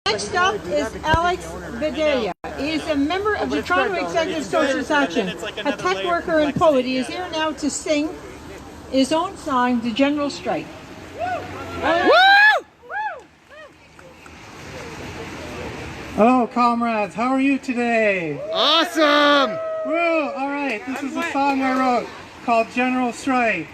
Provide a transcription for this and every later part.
Next up is Alex Bedelia. He is a member of the Toronto Executive Socialist Action, a tech worker and poet. He is here now to sing his own song, The General Strike. Hello, comrades. How are you today? Awesome! Woo! All right, this is a song I wrote called General Strike.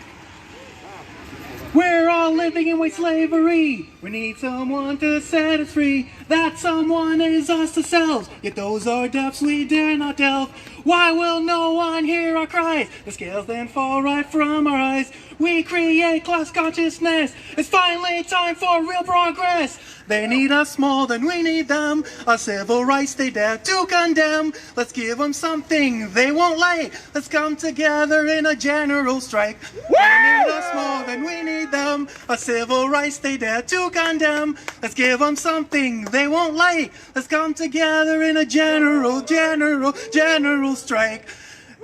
We're all living in white slavery. We need someone to set us free. That someone is us ourselves. Yet those are depths we dare not delve. Why will no one hear our cries? The scales then fall right from our eyes. We create class consciousness. It's finally time for real progress. They need us more than we need them. Our civil rights they dare to condemn. Let's give them something they won't like. Let's come together in a general strike. They need us more than we need them. Our civil rights they dare to condemn. Let's give them something they won't like. Let's come together in a general strike.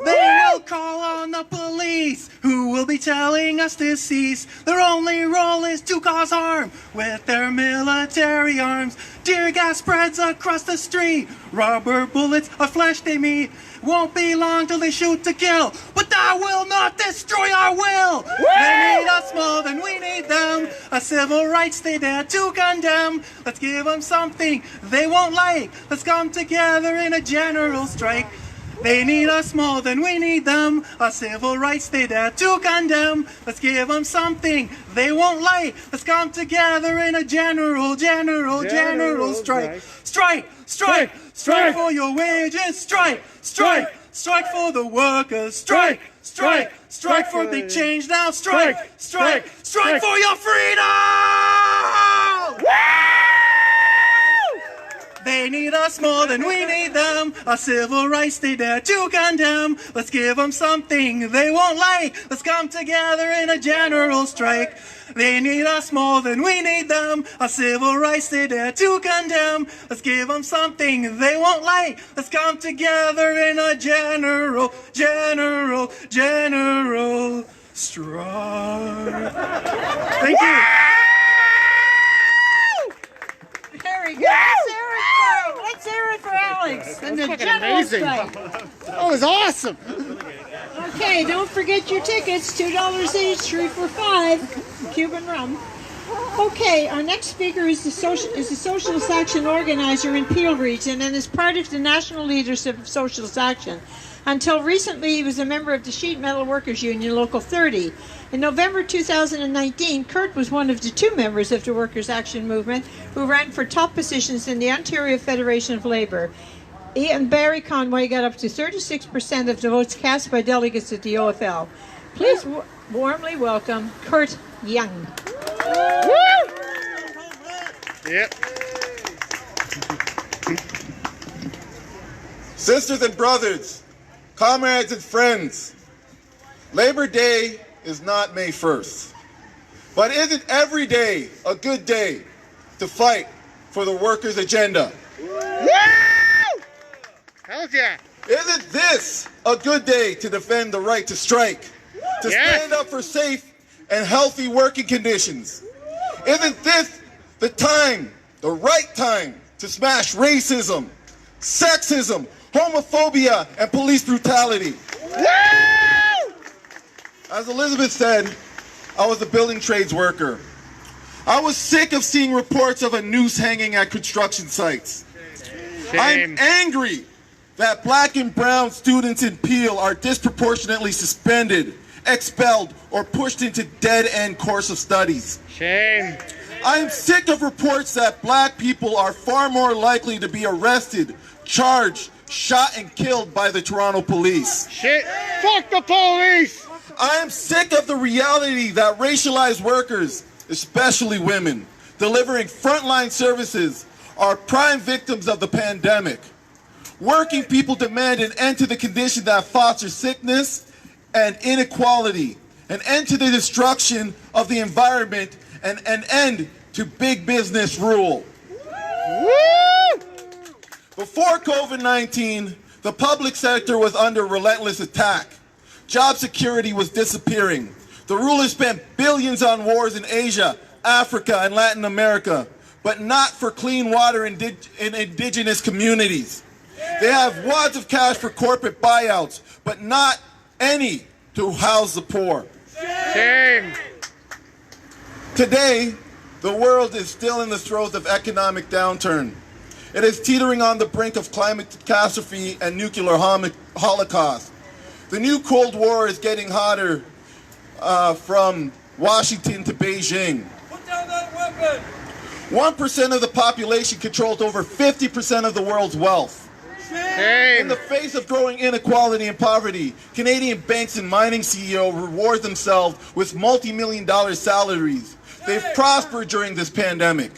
They will call on the police, who will be telling us to cease. Their only role is to cause harm with their military arms. Tear gas spreads across the street. Rubber bullets are flesh they meet. Won't be long till they shoot to kill, but that will not destroy our will. They need us more than we need them. Our civil rights they dare to condemn. Let's give them something they won't like. Let's come together in a general strike. They need us more than we need them. Our civil rights they dare to condemn. Let's give them something they won't like. Let's come together in a general strike. Strike for your wages. Strike for the workers. Strike for big change now. Strike for your freedom. They need us more than we need them. Our civil rights they dare to condemn. Let's give them something they won't like. Let's come together in a general strike. They need us more than we need them. Our civil rights they dare to condemn. Let's give them something they won't like. Let's come together in a general strike. Thank you. Very good. Let's hear it for Alex. And the general strike. That was awesome! Okay, don't forget your tickets. $2 each, 3 for 5. Cuban rum. Okay, our next speaker is the Socialist Action organizer in Peel region and is part of the national leadership of Socialist Action. Until recently, he was a member of the Sheet Metal Workers Union Local 30. In November 2019, Kurt was one of the 2 members of the Workers' Action Movement who ran for top positions in the Ontario Federation of Labour. He and Barry Conway got up to 36% of the votes cast by delegates at the OFL. Please warmly welcome Kurt Young. Yep. Sisters and brothers, comrades and friends, Labor Day is not May 1st. But isn't every day a good day to fight for the workers' agenda? Hell yeah! Isn't this a good day to defend the right to strike? To stand up for safe and healthy working conditions? Isn't this the time, the right time, to smash racism, sexism, homophobia, and police brutality? As Elizabeth said, I was a building trades worker. I was sick of seeing reports of a noose hanging at construction sites. I'm angry that black and brown students in Peel are disproportionately suspended, expelled, or pushed into dead-end course of studies. Shame. I'm sick of reports that black people are far more likely to be arrested, charged, shot, and killed by the Toronto police. Shit. Fuck the police! I am sick of the reality that racialized workers, especially women, delivering frontline services, are prime victims of the pandemic. Working people demand an end to the condition that fosters sickness and inequality, an end to the destruction of the environment, and an end to big business rule. Woo! Before COVID-19, the public sector was under relentless attack. Job security was disappearing. The rulers spent billions on wars in Asia, Africa, and Latin America. but not for clean water in indigenous communities. They have wads of cash for corporate buyouts, but not any to house the poor. Shame. Today, the world is still in the throes of economic downturn. It is teetering on the brink of climate catastrophe and nuclear holocaust. The new Cold War is getting hotter from Washington to Beijing. Put down that weapon! 1% of the population controls over 50% of the world's wealth. In Shame. the face of growing inequality and poverty, Canadian banks and mining CEOs reward themselves with multi-million-dollar salaries. They've prospered during this pandemic.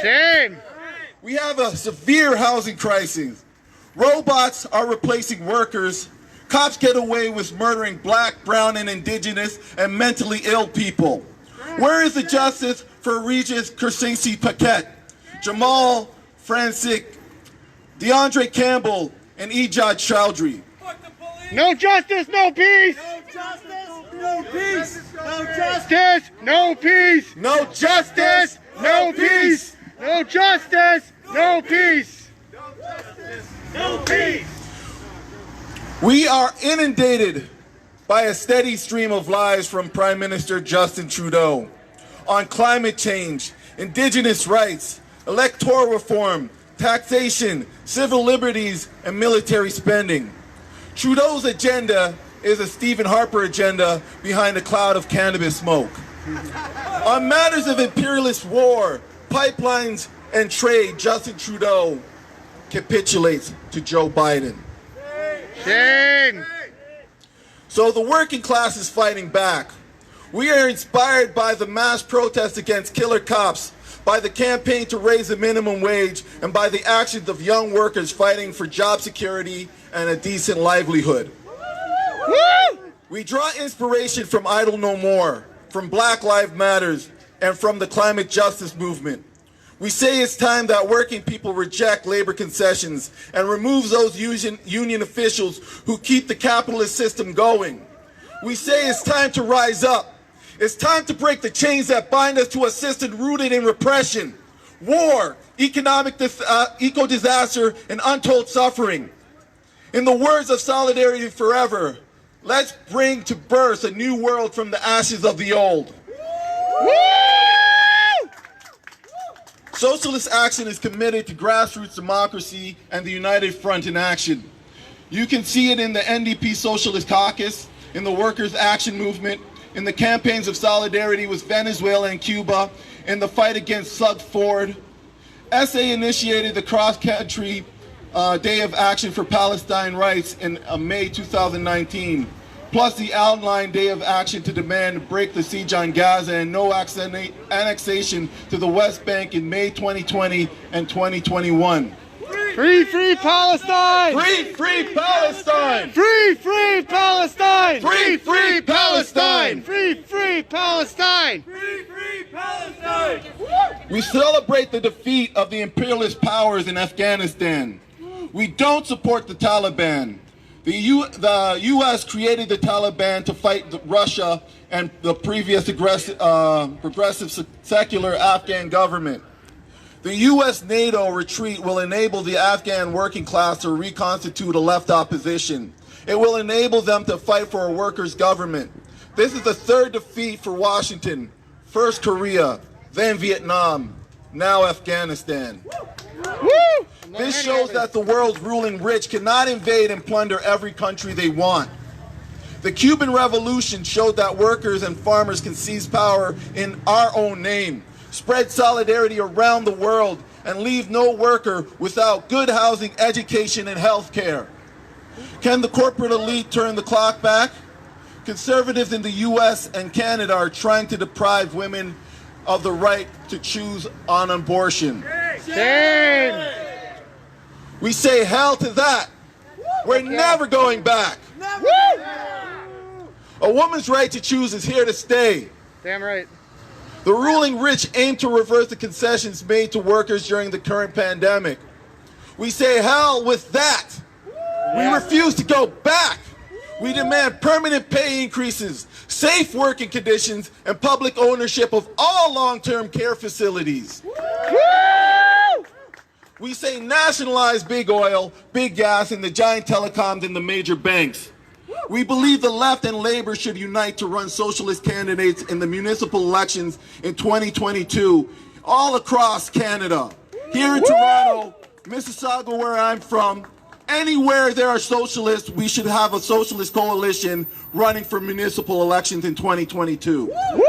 Shame. We have a severe housing crisis. Robots are replacing workers. Cops get away with murdering black, brown, and indigenous and mentally ill people. Where is the justice for Regis Kersesi-Paquette, Jamal Francis, DeAndre Campbell, and Ejad Chowdhury? Fuck the police! No justice, no peace. No justice, no peace! No justice! Justice, no peace. No Justice, no peace. No justice, no peace. No peace! We are inundated by a steady stream of lies from Prime Minister Justin Trudeau on climate change, indigenous rights, electoral reform, taxation, civil liberties, and military spending. Trudeau's agenda is a Stephen Harper agenda behind a cloud of cannabis smoke. On matters of imperialist war, pipelines, and trade, Justin Trudeau capitulates to Joe Biden. Shame. So the working class is fighting back. We are inspired by the mass protest against killer cops, by the campaign to raise the minimum wage, and by the actions of young workers fighting for job security and a decent livelihood. Woo! We draw inspiration from Idle No More, from Black Lives Matters, and from the climate justice movement. We say it's time that working people reject labor concessions and remove those union officials who keep the capitalist system going. We say it's time to rise up. It's time to break the chains that bind us to a system rooted in repression, war, economic eco-disaster, and untold suffering. In the words of Solidarity Forever, let's bring to birth a new world from the ashes of the old. Woo! Socialist Action is committed to grassroots democracy and the United Front in action. You can see it in the NDP Socialist Caucus, in the Workers' Action Movement, in the campaigns of solidarity with Venezuela and Cuba, in the fight against Slug Ford. SA initiated the cross-country Day of Action for Palestine Rights in May 2019, plus the outline Day of Action to demand break the siege on Gaza and no annexation to the West Bank in May 2020 and 2021. Free, free Palestine! Free, free Palestine! Free, free Palestine! Free, free Palestine! Free, free Palestine! Free, free Palestine! We celebrate the defeat of the imperialist powers in Afghanistan. We don't support the Taliban. The U.S. created the Taliban to fight Russia and the previous progressive secular Afghan government. The U.S. NATO retreat will enable the Afghan working class to reconstitute a left opposition. It will enable them to fight for a workers' government. This is the third defeat for Washington. First Korea, then Vietnam, now Afghanistan. Woo! This shows that the world's ruling rich cannot invade and plunder every country they want. The Cuban Revolution showed that workers and farmers can seize power in our own name, spread solidarity around the world, and leave no worker without good housing, education, and health care. Can the corporate elite turn the clock back? Conservatives in the US and Canada are trying to deprive women of the right to choose on abortion. Shame! We say hell to that. We're never going back. Woo! A woman's right to choose is here to stay. Damn right. The ruling rich aim to reverse the concessions made to workers during the current pandemic. We say hell with that. We refuse to go back. We demand permanent pay increases, safe working conditions, and public ownership of all long-term care facilities. We say nationalize big oil, big gas, and the giant telecoms and the major banks. We believe the left and Labour should unite to run socialist candidates in the municipal elections in 2022 all across Canada. Here in Toronto, Mississauga, where I'm from, anywhere there are socialists, we should have a socialist coalition running for municipal elections in 2022. Woo!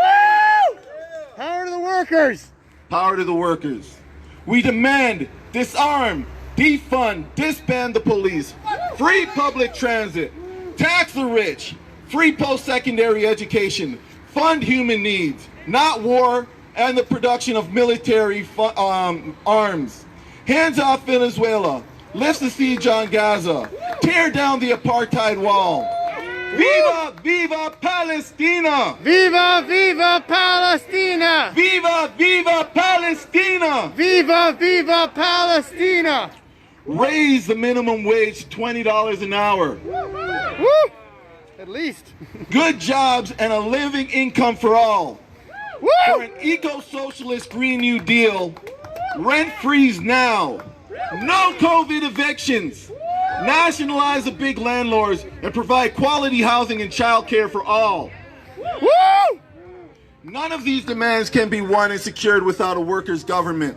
Power to the workers! Power to the workers. We demand disarm, defund, disband the police, free public transit, tax the rich, free post-secondary education, fund human needs, not war and the production of military arms. Hands off Venezuela, lift the siege on Gaza, tear down the apartheid wall. Viva, viva Palestina! Viva, viva Palestina! Viva, viva Palestina! Viva, viva Palestina! Raise the minimum wage to $20 an hour. Woo! At least. Good jobs and a living income for all. Woo! For an eco-socialist Green New Deal, rent freeze now. No COVID evictions. Nationalize the big landlords and provide quality housing and childcare for all. Woo! None of these demands can be won and secured without a workers' government.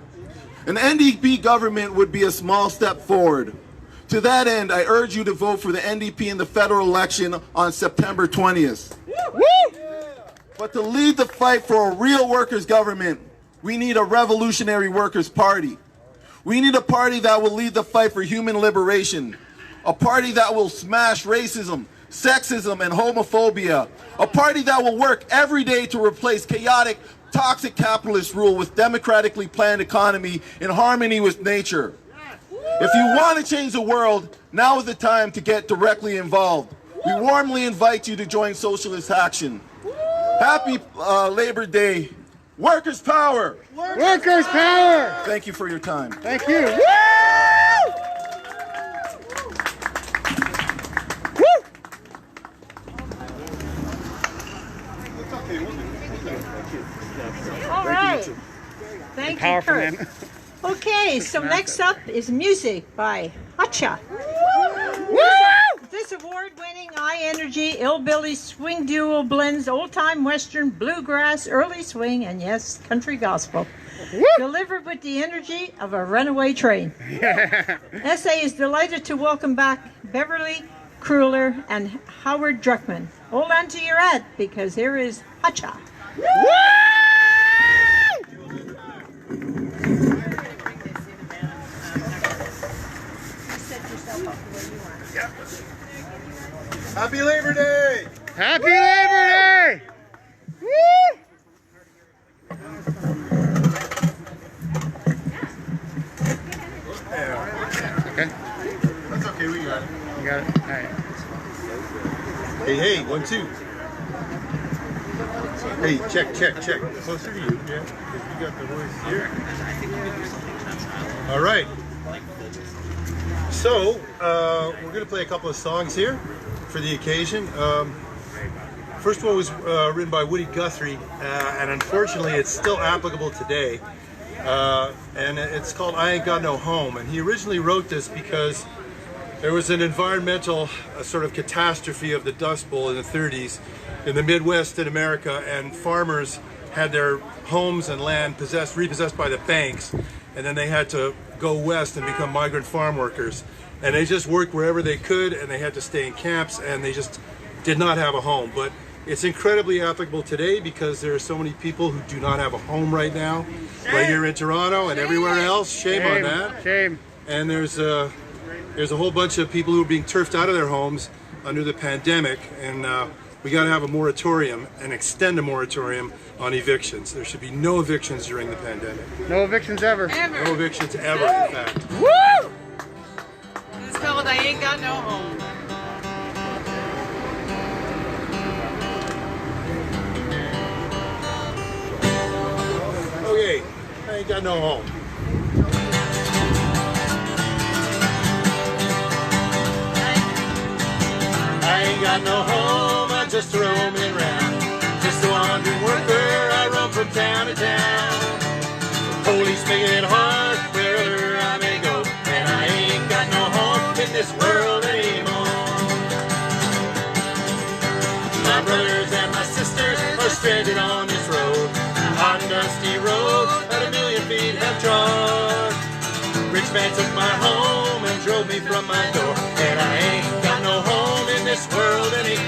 An NDP government would be a small step forward. To that end, I urge you to vote for the NDP in the federal election on September 20th. Woo! But to lead the fight for a real workers' government, we need a revolutionary workers' party. We need a party that will lead the fight for human liberation. A party that will smash racism, sexism, and homophobia. A party that will work every day to replace chaotic, toxic capitalist rule with democratically planned economy in harmony with nature. If you want to change the world, now is the time to get directly involved. We warmly invite you to join Socialist Action. Happy Labor Day. Workers' power! Workers' power! Thank you for your time. Thank you. Woo! All right. Thank you, Powerful Kurt. man. Okay, so next up is music by Hacha. This award-winning high-energy Illbilly swing duo blends old-time western, bluegrass, early swing, and yes, country gospel. Delivered with the energy of a runaway train. SA is delighted to welcome back Beverly Kruller and Howard Druckman. Hold on to your hat because here is Hacha. Happy Labor Day! Happy Labor Day! Woo! Okay. That's okay, we got it. You got it? All right. Hey, 1, 2. Hey, check. Closer to you, yeah. Because you got the voice here. All right. So, we're going to play a couple of songs here for the occasion. First one was written by Woody Guthrie, and unfortunately it's still applicable today. And it's called I Ain't Got No Home. And he originally wrote this because there was an environmental sort of catastrophe of the Dust Bowl in the 30s in the Midwest in America, and farmers had their homes and land repossessed by the banks, and then they had to go west and become migrant farm workers. And they just worked wherever they could, and they had to stay in camps, and they just did not have a home. But it's incredibly applicable today because there are so many people who do not have a home right now, right here in Toronto and everywhere else. Shame on that. Shame. And there's a whole bunch of people who are being turfed out of their homes under the pandemic, and we got to have a moratorium and extend a moratorium on evictions. There should be no evictions during the pandemic. No evictions ever. No evictions ever, in fact. Woo! It's called I Ain't Got No Home. Okay, I ain't got no home. I ain't got got no home, I'm just roaming around. Just a wandering worker, I roam from town to town. Police make it hard wherever I may go, and I ain't got no home in this world anymore. My brothers and my sisters are stranded on this road, hot and dusty road that a million feet have trod. Rich man took my home and drove me from my door, and I ain't got no home in this world anymore.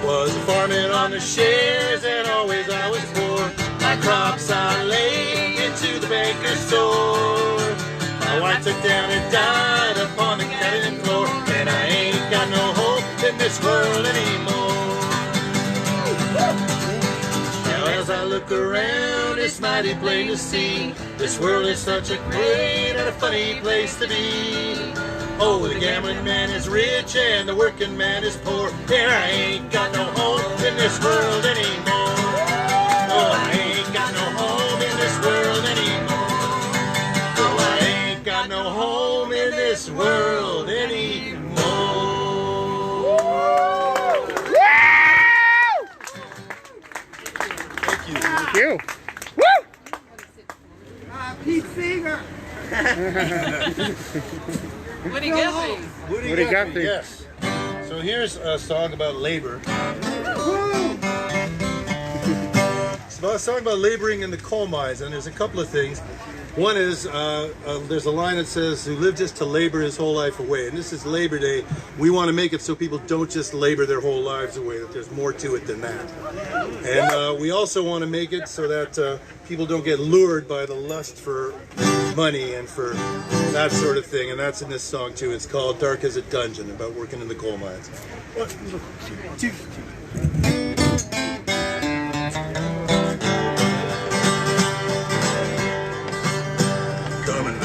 Was farming on the shares and always I was poor. My crops I laid into the baker's store. My wife took down and died upon the cabin floor, and I ain't got no hope in this world anymore. Now as I look around, it's mighty plain to see this world is such a great and a funny place to be. Oh, the gambling man is rich and the working man is poor, and I ain't got no hope in this world anymore. Oh, I ain't got no home in this world anymore. Oh, I ain't got no home in this world anymore. Thank you. Woo! Pete Seeger. Woody Guthrie. Woody Guthrie. Yes. So here's a song about labor. It's a song about laboring in the coal mines, and there's a couple of things. One is, there's a line that says, who lived just to labor his whole life away. And this is Labor Day. We want to make it so people don't just labor their whole lives away, that there's more to it than that. And we also want to make it so that people don't get lured by the lust for money and for that sort of thing. And that's in this song too. It's called Dark as a Dungeon, about working in the coal mines. 1, 2, 3.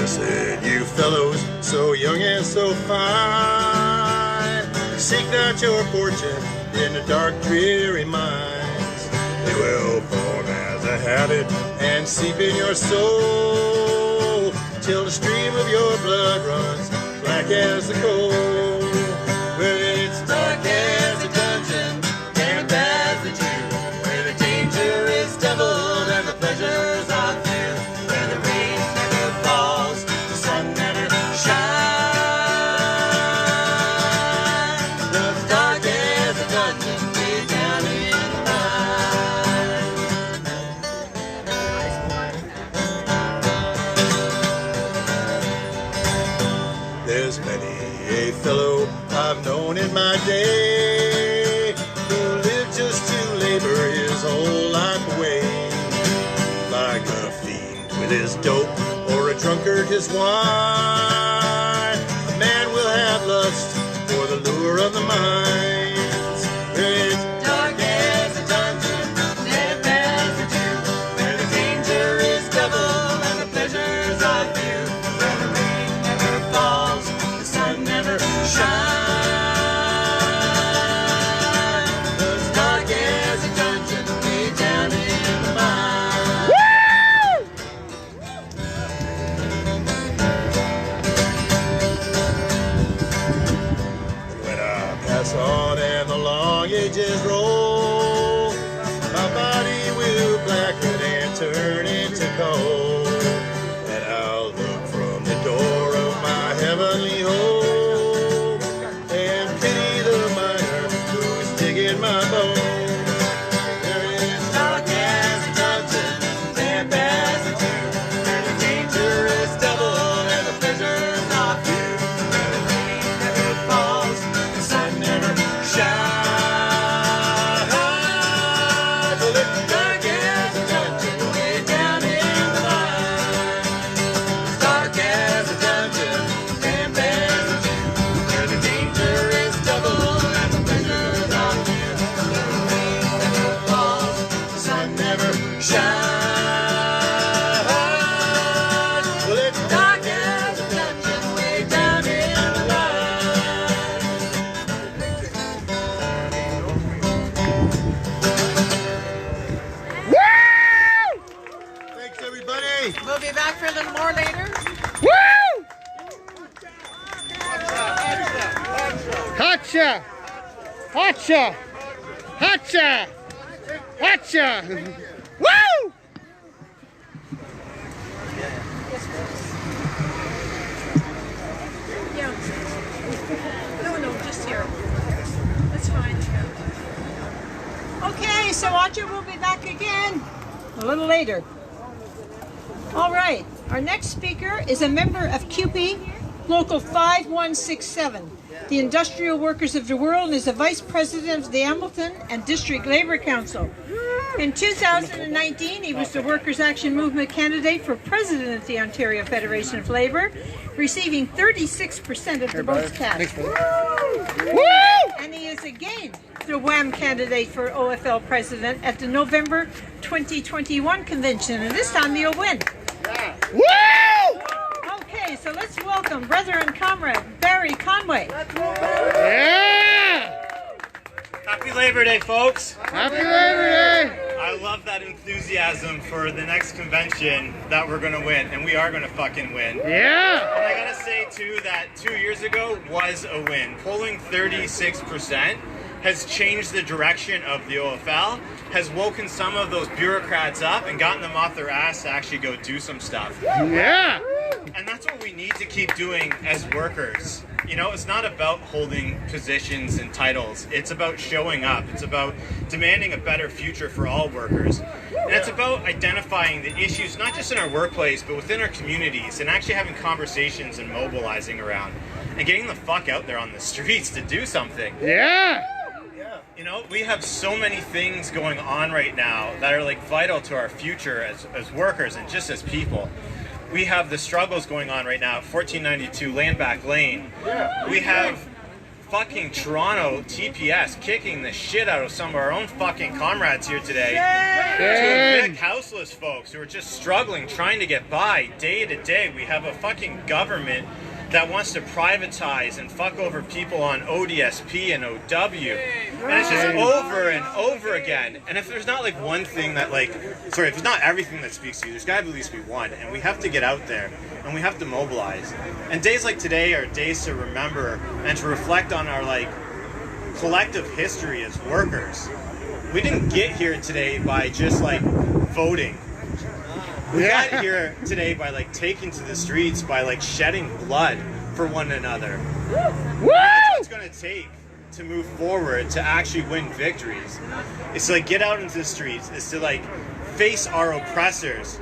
Said, you fellows, so young and so fine, seek not your fortune in the dark, dreary mines. They will form as a habit and seep in your soul, till the stream of your blood runs black as the coal. Where it's dark as a dungeon, damp as the Jew, where the danger is doubled and the pleasures are few, where the rain never falls, the sun never shines. The dark as a dungeon, way down in the mine. There's many a fellow I've known in my day who lived just to labor his whole life away, like a fiend with his dope or a drunkard his wine. A man will have lust for the lure of the mines. It's dark as a dungeon, damp as a Jew, where the danger is double and the pleasures are few, where the rain never falls, the sun never shines. It's dark as a dungeon, way down in the mine. When I pass on and the long ages roll, my body will blacken and turn into coal, and I'll look from the door of my heavenly home and pity the miner who's digging my bones. There is dark as a dungeon, damp as a Jew, where the danger is double and the pleasures are few, where the rain never falls, the sun never shines. Hacha! Hacha! Hacha! Hacha! Woo! Yeah. No, just here. That's fine. Okay, so Audra will be back again a little later. All right, our next speaker is a member of CUPE Local 5167, the Industrial Workers of the World, and is the Vice President of the Hamilton and District Labour Council. In 2019, he was the Workers' Action Movement candidate for President of the Ontario Federation of Labour, receiving 36% of the votes cast. And he is again the WAM candidate for OFL President at the November 2021 convention, and this time he'll win. Woo! Okay, so let's welcome brother and comrade Barry Conway. Yeah! Happy Labor Day, folks. Happy Labor Day! I love that enthusiasm for the next convention that we're going to win, and we are going to fucking win. Yeah! And I gotta say, too, that 2 years ago was a win. Polling 36% has changed the direction of the OFL, has woken some of those bureaucrats up and gotten them off their ass to actually go do some stuff. Yeah! And that's what we need to keep doing as workers. You know, it's not about holding positions and titles. It's about showing up. It's about demanding a better future for all workers. And it's about identifying the issues, not just in our workplace, but within our communities, and actually having conversations and mobilizing around and getting the fuck out there on the streets to do something. Yeah! You know, we have so many things going on right now that are like vital to our future as workers and just as people. We have the struggles going on right now at 1492 Landback Lane. We have fucking Toronto TPS kicking the shit out of some of our own fucking comrades here today. To evict houseless folks who are just struggling, trying to get by day to day. We have a fucking government that wants to privatize and fuck over people on ODSP and OW. And it's just over and over again. And if there's not like one thing that if it's not everything that speaks to you, there's gotta at least be one. And we have to get out there and we have to mobilize. And days like today are days to remember and to reflect on our collective history as workers. We didn't get here today by just voting. We got here today by taking to the streets, by shedding blood for one another. That's what it's going to take to move forward, to actually win victories. It's to get out into the streets, it's to face our oppressors,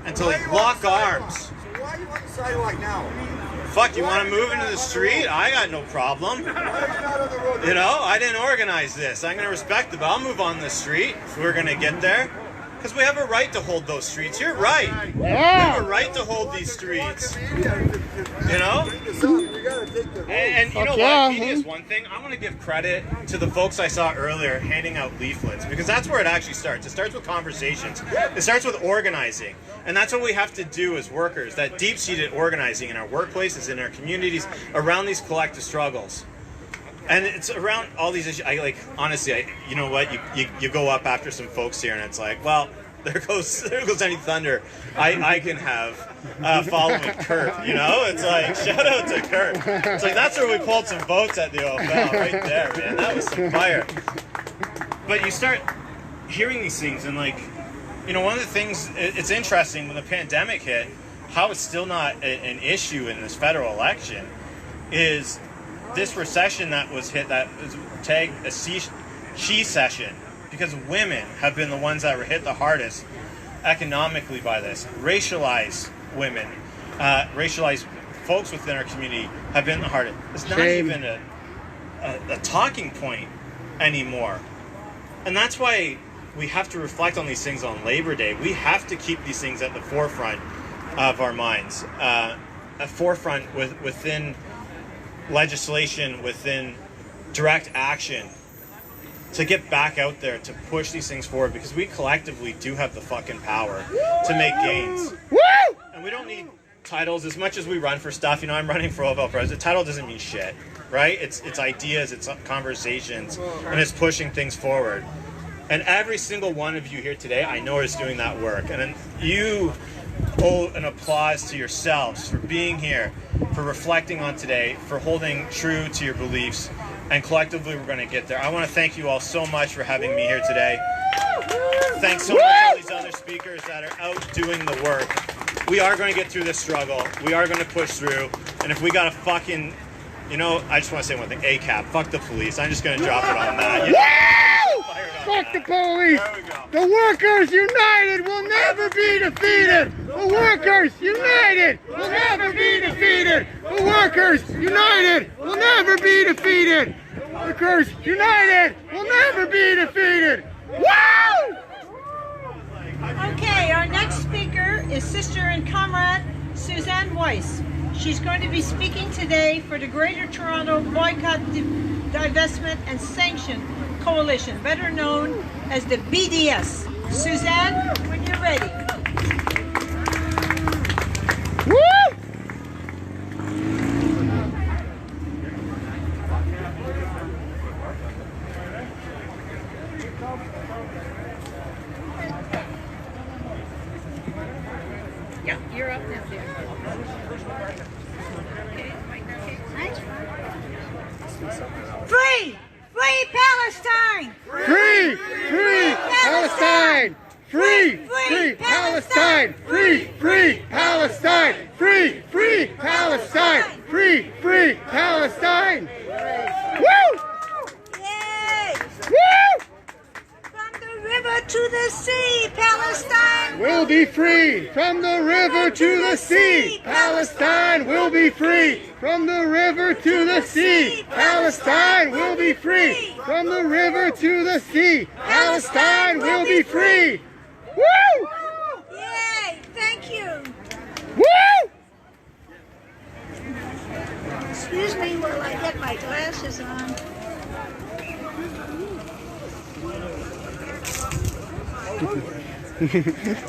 and to lock arms. So why are you on the sidewalk now? Fuck, you want to move into the street? I got no problem. You know, I didn't organize this. I'm going to respect it, but I'll move on the street if we're going to get there. Because we have a right to hold those streets. You're right. Yeah. We have a right to hold these streets. You know? And you know what? Media is one thing. I want to give credit to the folks I saw earlier handing out leaflets. Because that's where it actually starts. It starts with conversations. It starts with organizing. And that's what we have to do as workers. That deep-seated organizing in our workplaces, in our communities, around these collective struggles. And it's around all these issues. Honestly, you know what? You go up after some folks here, and it's well, there goes any thunder I can have following Kurt. You know, it's shout out to Kurt. It's that's where we pulled some votes at the OFL right there, man. That was some fire. But you start hearing these things, and one of the things, it's interesting when the pandemic hit, how it's still not an issue in this federal election is this recession that was hit, that was tagged a she session, because women have been the ones that were hit the hardest economically by this. Racialized women, racialized folks within our community have been the hardest. It's not even a talking point anymore. And that's why we have to reflect on these things on Labor Day. We have to keep these things at the forefront of our minds, a forefront within legislation, within direct action, to get back out there, to push these things forward, because we collectively do have the fucking power to make gains. And we don't need titles as much as we run for stuff. You know, I'm running for OFL president. Title doesn't mean shit, right? It's ideas, it's conversations, and it's pushing things forward. And every single one of you here today, I know, is doing that work. And you owe an applause to yourselves for being here, for reflecting on today, for holding true to your beliefs, and collectively we're going to get there. I want to thank you all so much for having me here today. Thanks so much to all these other speakers that are out doing the work. We are going to get through this struggle. We are going to push through. And if we got to fucking, you know, I just want to say one thing. ACAP, fuck the police. I'm just going to drop it on that. You know, Fuck the police! there we go. The workers united will never be defeated! The workers united will never be defeated! The workers united will never be defeated! Workers united will never be defeated! Woo! Okay, our next speaker is Sister and Comrade Suzanne Weiss. She's going to be speaking today for the Greater Toronto Boycott, Divestment and Sanction Coalition, better known as the BDS. Suzanne, when you're ready. Woo! Yeah, you're up now, dear. Free! Free Palestine! Free! Free Palestine! Free! Free Palestine! Free! Free Palestine! Free! Free Palestine! Free! Free Palestine! Woo! Yay! Woo! From the river to the sea, Palestine! We'll be free from the river to the sea. Palestine will be free from the river to the sea. Palestine will be free from the river to the sea. Palestine will be free. Woo! Yay! Thank you! Woo! Excuse me while I get my glasses on.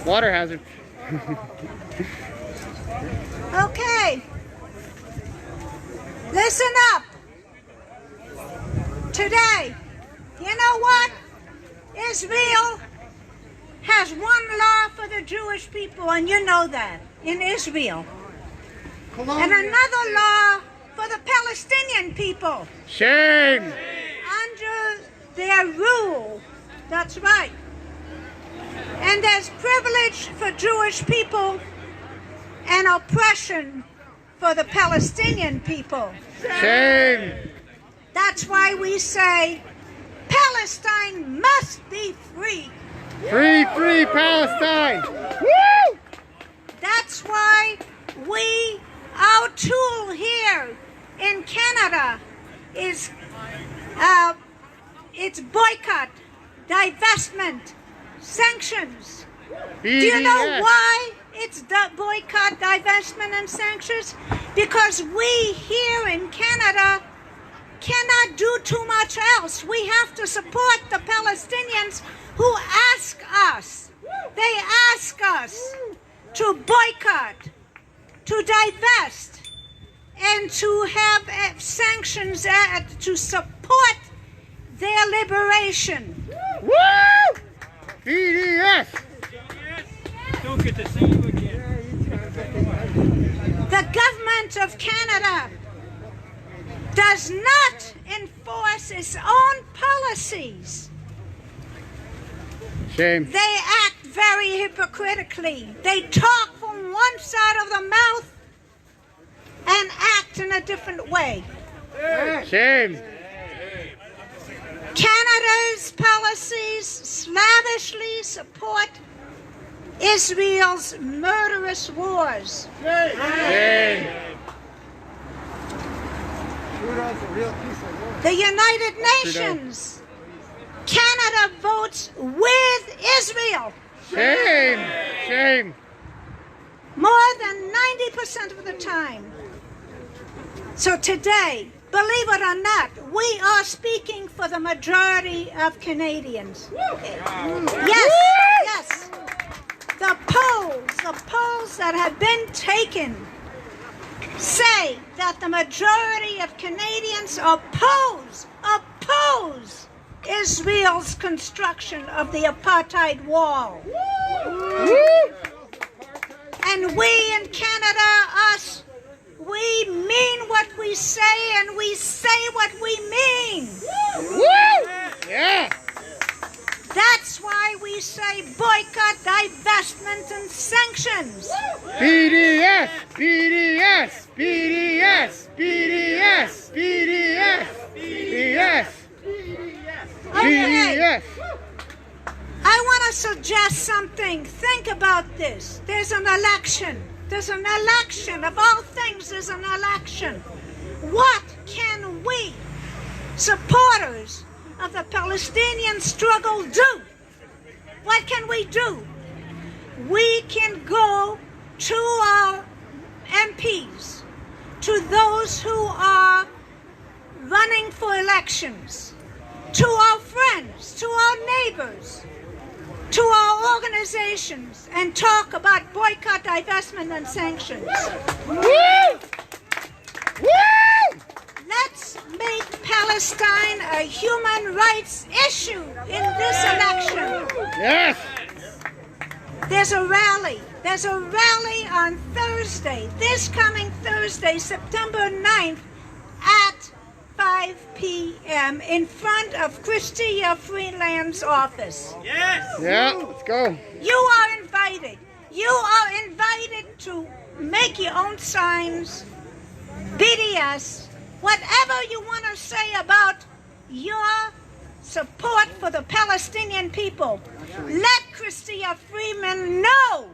Water hazard. Okay. Listen up. Today, you know what? Israel has one law for the Jewish people, and you know that, in Israel. And another law for the Palestinian people. Shame. Under their rule. That's right. And there's privilege for Jewish people and oppression for the Palestinian people. Shame. That's why we say Palestine must be free. Free, free Palestine. Woo! That's why our tool here in Canada is it's boycott, divestment, sanctions. Do you know why it's boycott, divestment, and sanctions? Because we here in Canada cannot do too much else. We have to support the Palestinians who ask us. They ask us to boycott, to divest, and to have sanctions to support their liberation. Woo! BDS. Don't get to see you again. The government of Canada does not enforce its own policies. Shame. They act very hypocritically. They talk from one side of the mouth and act in a different way. Shame. Canada's policies slavishly support Israel's murderous wars. Shame. The United Nations, Canada votes with Israel Shame. Shame. more than 90% of the time. So today, believe it or not, we are speaking for the majority of Canadians. Yes, yes. The polls that have been taken say that the majority of Canadians oppose Israel's construction of the apartheid wall. And we in Canada, us, we mean what we say, and we say what we mean. Woo! Yeah. That's why we say boycott, divestment, and sanctions. BDS, BDS, BDS, BDS, BDS, BDS, BDS. I want to suggest something. Think about this. There's an election. There's an election. Of all things, there's an election. What can we, supporters of the Palestinian struggle, do? What can we do? We can go to our MPs, to those who are running for elections, to our friends, to our neighbors, to our organizations, and talk about boycott, divestment, and sanctions. Woo! Woo! Let's make Palestine a human rights issue in this election. Yes. There's a rally. There's a rally on Thursday, this coming Thursday, September 9th, at 5 p.m. in front of Chrystia Freeland's office. Yes! Yeah, let's go. You are invited. You are invited to make your own signs, BDS, whatever you want to say about your support for the Palestinian people. Let Chrystia Freeman know.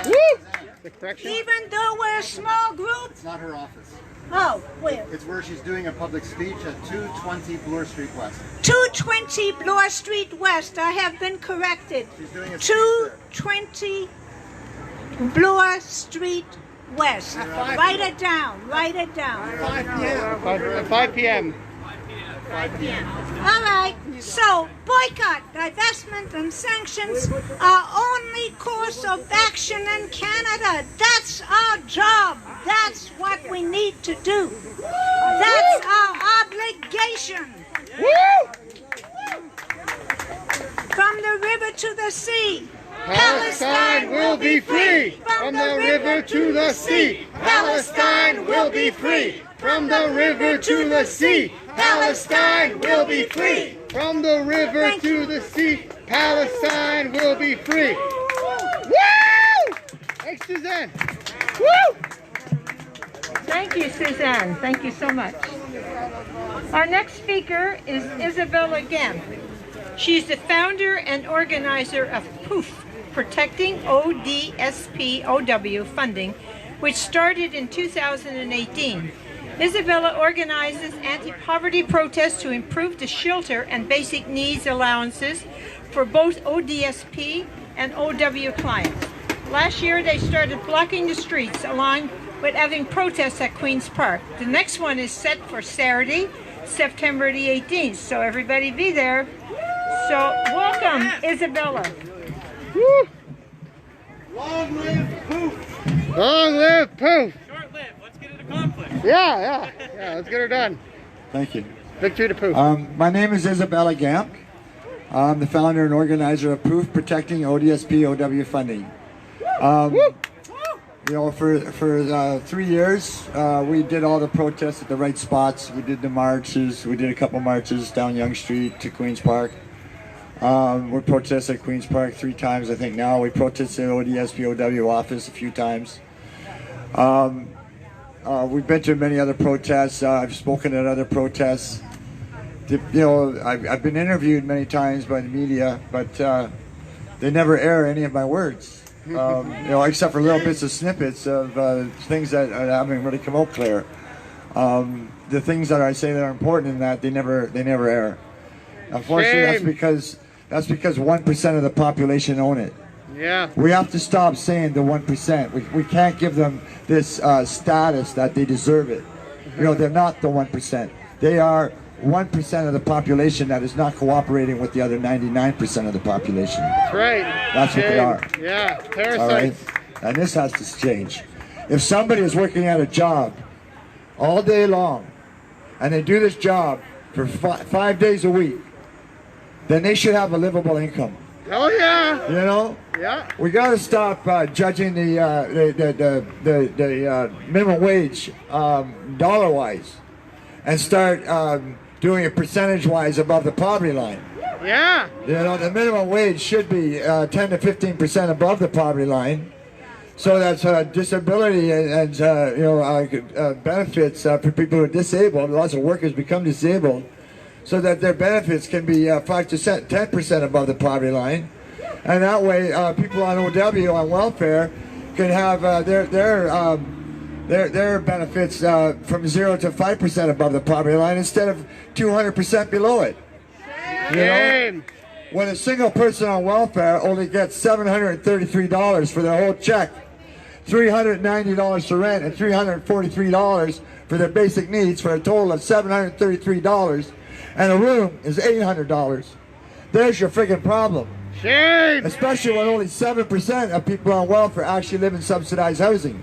Woo! The correction? Even though we're a small group. It's not her office. Oh, where? It's where she's doing a public speech at 220 Bloor Street West. 220 Bloor Street West. I have been corrected. She's doing a speech there. 220 Bloor Street West. Write it down. Write it down. 5 p.m. All right. So, boycott, divestment, and sanctions are only course of action in Canada. That's our job. That's what we need to do. That's our obligation. Woo! From the river to the sea. Palestine will be free. From the river to the sea. Palestine will be free. From the river to the sea. Palestine will be free. From the river to the sea. Palestine will be free. Woo! Thanks, Suzanne. Woo! Thank you, Suzanne. Thank you so much. Our next speaker is Isabella Gam. She's the founder and organizer of POOF, Protecting ODSP-OW funding, which started in 2018. Isabella organizes anti-poverty protests to improve the shelter and basic needs allowances for both ODSP and OW clients. Last year they started blocking the streets along with having protests at Queen's Park. The next one is set for Saturday, September the 18th, so everybody be there. So welcome, Isabella. Woo! Long live Poof! Long live Poof! Short-lived. Let's get it accomplished. Yeah, let's get her done. Thank you. Victory to Poof. My name is Isabella Gamp. I'm the founder and organizer of POOF, Protecting ODSP-OW funding. You know, for 3 years, we did all the protests at the right spots. We did the marches. We did a couple marches down Yonge Street to Queen's Park. We protested at Queen's Park 3 times, I think now. We protested at ODSP-OW office a few times. We've been to many other protests. I've spoken at other protests. You know, I've been interviewed many times by the media, but they never air any of my words. You know, except for little bits of snippets of things that haven't really come out clear. The things that I say that are important in that they never air. Unfortunately, that's because 1% of the population own it. Yeah. We have to stop saying the 1%. We can't give them this status that they deserve it. You know, they're not the 1%. They are 1% of the population that is not cooperating with the other 99% of the population. That's right. That's what they are. Yeah, parasites. All right? And this has to change. If somebody is working at a job all day long, and they do this job for 5 days a week, then they should have a livable income. Oh yeah. You know? Yeah. We got to stop judging the minimum wage dollar-wise, and start doing it percentage-wise above the poverty line. Yeah. You know, the minimum wage should be 10 to 15% above the poverty line, so that's disability and benefits for people who are disabled. Lots of workers become disabled, so that their benefits can be 5 to 10% above the poverty line, and that way people on OW on welfare can have their benefits from 0 to 5% above the poverty line instead of 200% below it. You know? When a single person on welfare only gets $733 for their whole check, $390 for rent, and $343 for their basic needs, for a total of $733, and a room is $800. There's your friggin' problem. Shame! Especially when only 7% of people on welfare actually live in subsidized housing.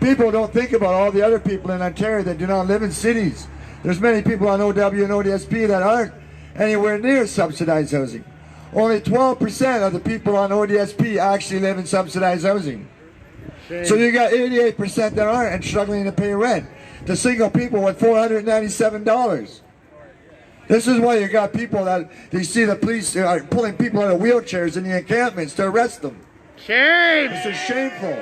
People don't think about all the other people in Ontario that do not live in cities. There's many people on OW and ODSP that aren't anywhere near subsidized housing. Only 12% of the people on ODSP actually live in subsidized housing. Shame. So you got 88% that aren't and struggling to pay rent. The single people with $497. This is why you got people that you see the police are pulling people out of wheelchairs in the encampments to arrest them. Shame! This is shameful.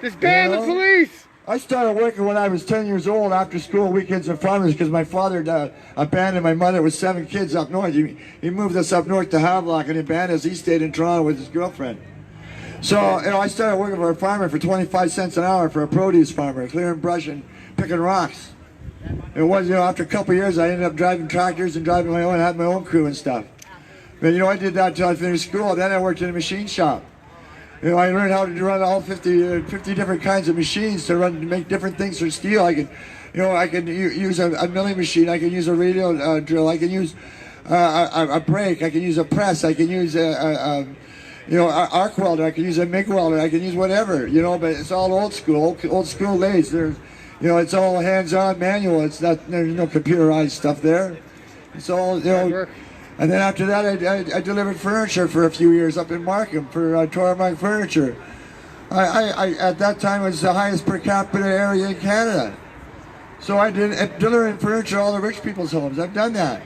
Disband the police! I started working when I was 10 years old after school weekends and farmers because my father abandoned my mother with 7 kids up north. He moved us up north to Havelock and abandoned us. He stayed in Toronto with his girlfriend. So I started working for a farmer for 25 cents an hour for a produce farmer, clearing brush and picking rocks. It was, after a couple of years I ended up driving tractors and driving my own, had my own crew and stuff. But I did that until I finished school. Then I worked in a machine shop. I learned how to run all 50 different kinds of machines to make different things for steel. I can use a milling machine. I can use a radial drill. I can use a brake. I can use a press. I can use an arc welder. I can use a MIG welder. I can use whatever. But it's all old school lathes. There's, it's all hands-on manual. It's not. There's no computerized stuff there. It's all And then after that, I delivered furniture for a few years up in Markham for Toromont Furniture. I at that time was the highest per capita area in Canada. So I did delivering furniture to all the rich people's homes. I've done that.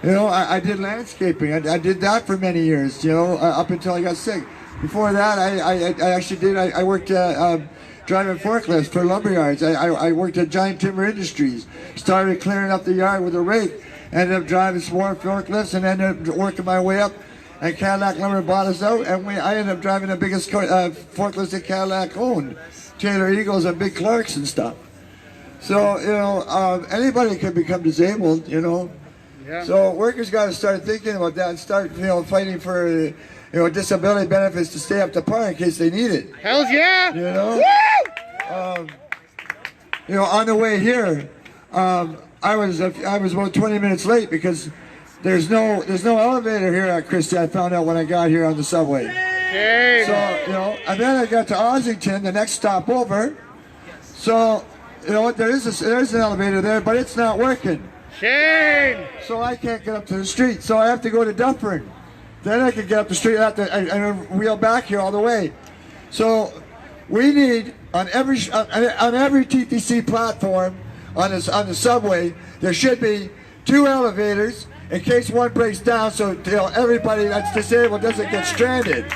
I did landscaping. I did that for many years. Up until I got sick. Before that, I worked driving forklifts for lumberyards. I worked at Giant Timber Industries. Started clearing up the yard with a rake. Ended up driving some more forklifts and ended up working my way up. And Cadillac Lumber bought us out, and I ended up driving the biggest forklifts that Cadillac owned, Taylor Eagles and big Clarks and stuff. So anybody can become disabled, Yeah. So workers got to start thinking about that and start fighting for disability benefits to stay up to par in case they need it. Hells yeah! Woo! On the way here. I was about 20 minutes late because there's no elevator here at Christie. I found out when I got here on the subway. Shame. So and then I got to Ossington, the next stop over. So there is an elevator there, but it's not working. Shame. So I can't get up to the street. So I have to go to Dufferin. Then I can get up the street. I have to wheel back here all the way. So we need on every TTC platform. On the subway, there should be 2 elevators in case one breaks down, so everybody that's disabled doesn't get stranded.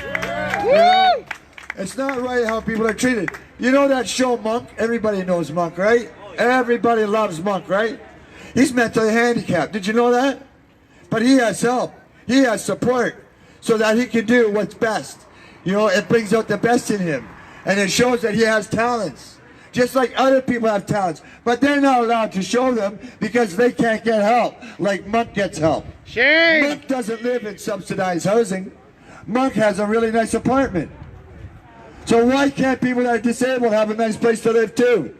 It's not right how people are treated. That show Monk? Everybody knows Monk, right? Everybody loves Monk, right? He's mentally handicapped. Did you know that? But he has help. He has support so that he can do what's best. It brings out the best in him, and it shows that he has talents. Just like other people have talents, but they're not allowed to show them because they can't get help, like Monk gets help. Shame! Monk doesn't live in subsidized housing. Monk has a really nice apartment. So why can't people that are disabled have a nice place to live too?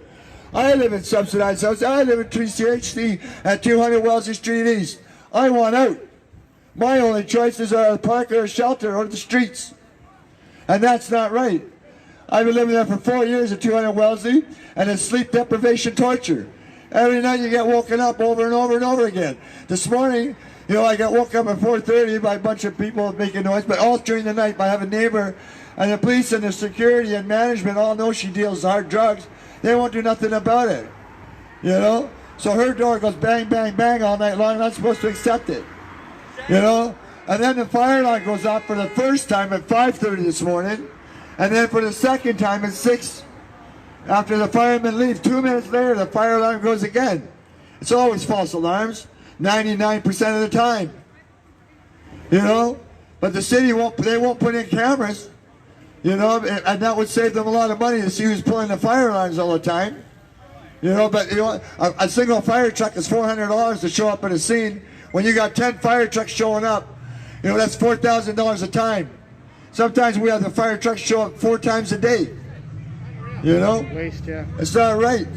I live in subsidized housing. I live in 3CHD at 200 Wellesley Street East. I want out. My only choices are a park or a shelter or the streets. And that's not right. I've been living there for 4 years at 200 Wellesley, and it's sleep deprivation torture. Every night you get woken up over and over and over again. This morning, You know, I got woke up at 4:30 by a bunch of people making noise, but all during the night. I have a neighbor, and the police and the security and management all know she deals hard drugs. They won't do nothing about it. You know? So her door goes bang, bang, bang all night long. I'm not supposed to accept it. You know? And then the fire alarm goes off for the first time at 5:30 this morning, and then for the second time at 6 after the firemen leave. 2 minutes later, the fire alarm goes again. It's always false alarms, 99% of the time. You know? But the city won't put in cameras. You know, and that would save them a lot of money to see who's pulling the fire alarms all the time. You know, but you know, a single fire truck is $400 to show up at a scene. When you got 10 fire trucks showing up, you know, that's $4,000 a time. Sometimes we have the fire trucks show up 4 times a day. You know? Waste, yeah. It's not right.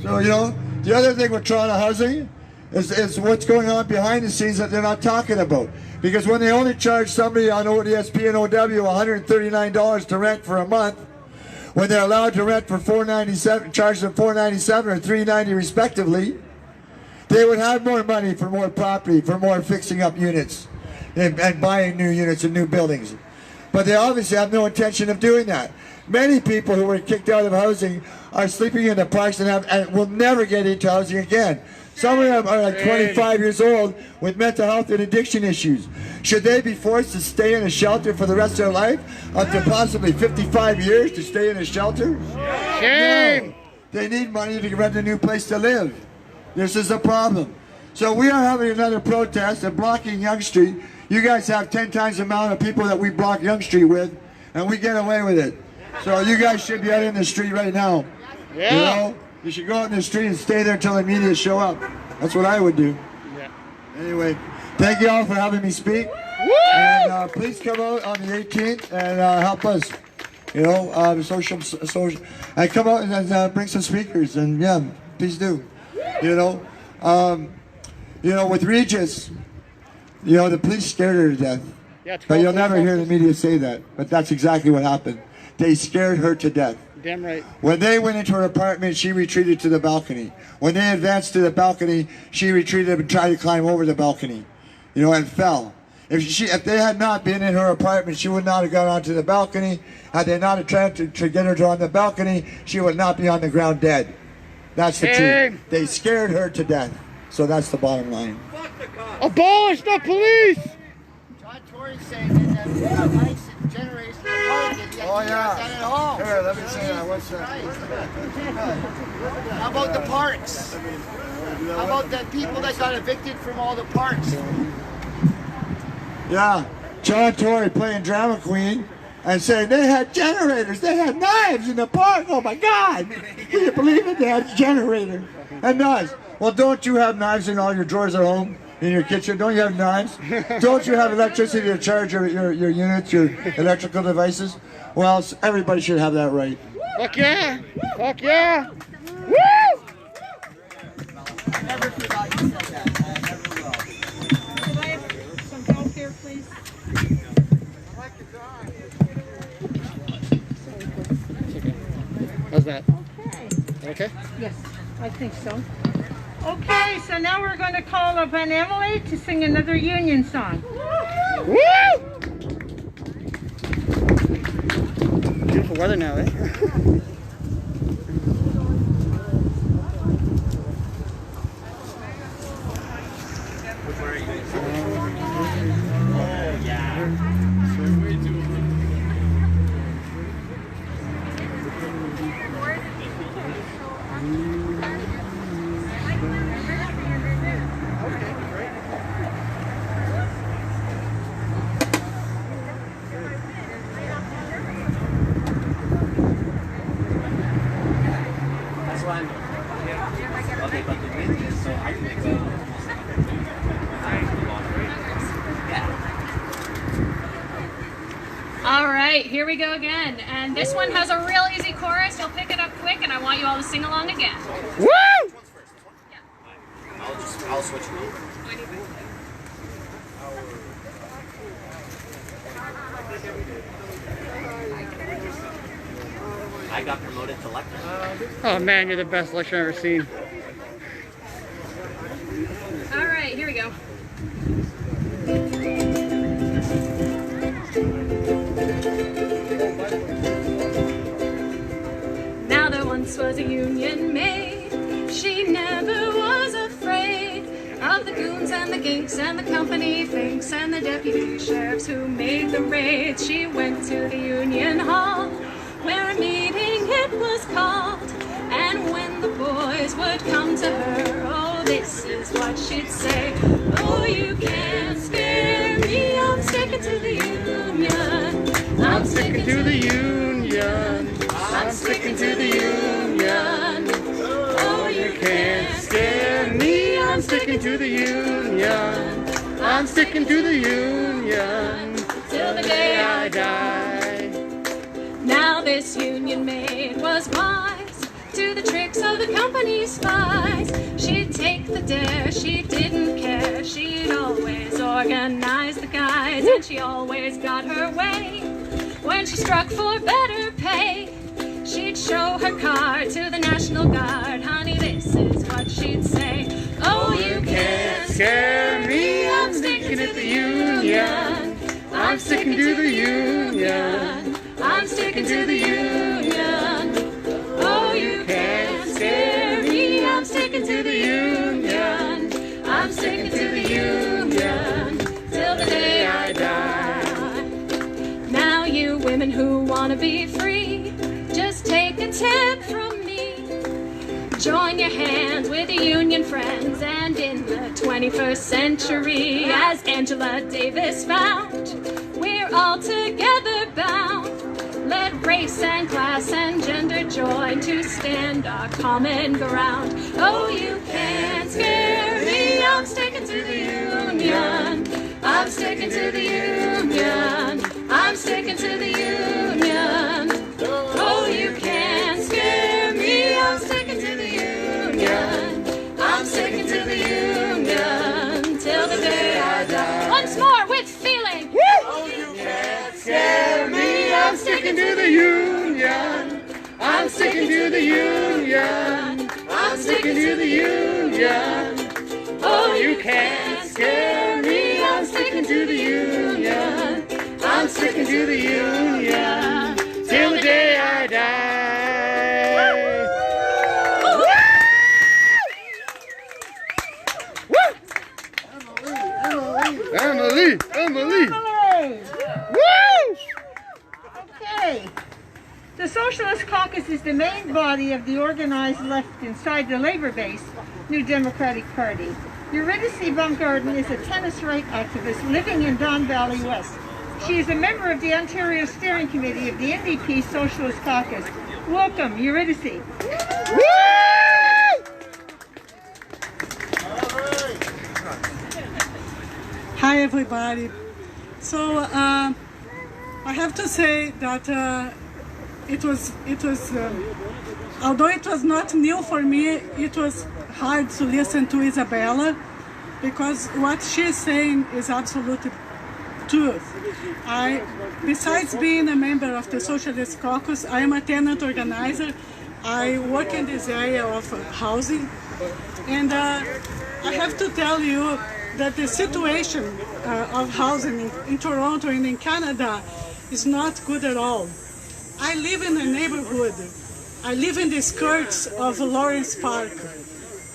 So, you know, the other thing with Toronto Housing is what's going on behind the scenes that they're not talking about. Because when they only charge somebody on ODSP and OW $139 to rent for a month, when they're allowed to rent for $497, charge them $497 or $390 respectively, they would have more money for more property, for more fixing up units and buying new units and new buildings. But they obviously have no intention of doing that. Many people who were kicked out of housing are sleeping in the parks and will never get into housing again. Some of them are like 25 years old with mental health and addiction issues. Should they be forced to stay in a shelter for the rest of their life, up to possibly 55 years to stay in a shelter? Shame! No. They need money to rent a new place to live. This is a problem. So we are having another protest and blocking Yonge Street. You guys have 10 times the amount of people that we block Yonge Street with, and we get away with it. So you guys should be out in the street right now. Yeah. You know? You should go out in the street and stay there until the media show up. That's what I would do. Yeah. Anyway, thank you all for having me speak. Woo! And please come out on the 18th and help us. You know, social, and come out and bring some speakers. And yeah, please do. You know, with Regis, you know, the police scared her to death. Yeah, But you'll never hear the media say that. But that's exactly what happened. They scared her to death. Damn right. When they went into her apartment, she retreated to the balcony. When they advanced to the balcony, she retreated and tried to climb over the balcony, you know, and fell. If they had not been in her apartment, she would not have gone onto the balcony. Had they not tried to get her on the balcony, she would not be on the ground dead. That's the truth. They scared her to death. So that's the bottom line. Abolish the police! John Tory's saying that lights and generators in the park, and yet Oh, he yeah. does that at home. Here, let me say that. What's that? How about the parks? How about the people that got evicted from all the parks? Yeah, John Tory playing drama queen and saying they had generators, they had knives in the park. Oh my God! Can you believe it? They had a generator and knives. Well, don't you have knives in all your drawers at home? In your kitchen? Don't you have knives? Don't you have electricity to charge your units, your electrical devices? Well, everybody should have that right. Fuck yeah! Fuck yeah! Woo! Never forgot you said that. I never will. Could I have some help here, please? How's that? Okay. Okay? Yes, I think so. Okay, so now we're going to call upon Emily to sing another union song. Woo! Beautiful weather now, eh? All right, here we go again. And this one has a real easy chorus. You'll pick it up quick, and I want you all to sing along again. Woo! I'll switch it over. I got promoted to lecturer. Oh man, you're the best lecturer I've ever seen. All right, here we go. This was a union maid. She never was afraid of the goons and the ginks and the company finks and the deputy sheriffs who made the raids. She went to the union hall where a meeting it was called. And when the boys would come to her, oh, this is what she'd say. Oh, you can't scare me, I'm sticking to the union. I'm sticking to the union. I'm sticking to the union. Oh, you can't scare me, I'm sticking to the union. I'm sticking to the union till the day I die. Now this union maid was wise to the tricks of the company's spies. She'd take the dare, she didn't care. She'd always organize the guys, and she always got her way. When she struck for better pay, she'd show her card to the National Guard. Honey, this is what she'd say. Oh, you can't scare me, I'm sticking to the union. I'm sticking to the union. I'm sticking to the union. Oh, you can't scare me, I'm sticking to the union. I'm sticking to the union till the day I die. Now you women who want to be free, just take a tip from me. Join your hands with your union friends, and in the 21st century, as Angela Davis found, we're all together bound. Let race and class and gender join to stand our common ground. Oh, you can't scare me, I'm sticking to the union. I'm sticking to the union. I'm sticking to the union. Oh, you can't scare me, I'm sticking to the union. I'm sticking to the union till the day I die. Once more with feeling. Oh, you can't scare me, I'm sticking to the union. I'm sticking to the union. I'm sticking to the union. Oh, you can't scare me, I'm sticking to the union. I'm sticking to the union till the day I die. Emily! Woo! Okay. The Socialist Caucus is the main body of the organized left inside the labor base, New Democratic Party. Eurydice Baumgarten is a tennis rights activist living in Don Valley West. She is a member of the Ontario Steering Committee of the NDP Socialist Caucus. Welcome, Eurydice. Hi everybody. So I have to say that although it was not new for me, it was hard to listen to Isabella, because what she's saying is absolute truth. Besides being a member of the Socialist Caucus, I am a tenant organizer. I work in this area of housing, and I have to tell you that the situation of housing in Toronto and in Canada is not good at all. I live in a neighborhood. I live in the skirts of Lawrence Park.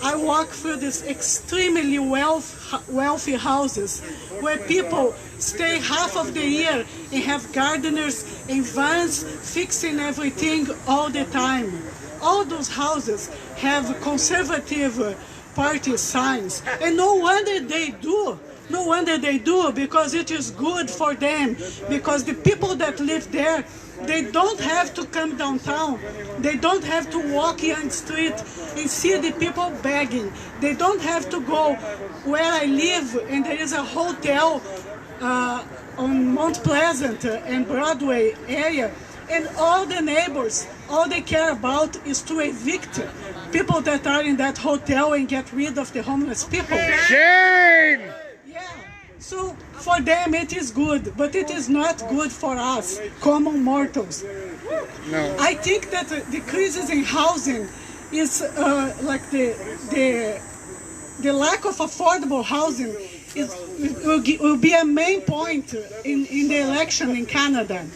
I walk through these extremely wealthy houses where people stay half of the year and have gardeners and vans fixing everything all the time. All those houses have conservative party signs, and no wonder they do. No wonder they do, because it is good for them, because the people that live there, they don't have to come downtown. They don't have to walk Young Street and see the people begging. They don't have to go where I live, and there is a hotel on Mount Pleasant and Broadway area, and all the neighbors, all they care about is to evict people that are in that hotel and get rid of the homeless people. Shame! Yeah. So for them it is good, but it is not good for us, common mortals. No. I think that the crisis in housing is like the lack of affordable housing will be a main point in the election in Canada.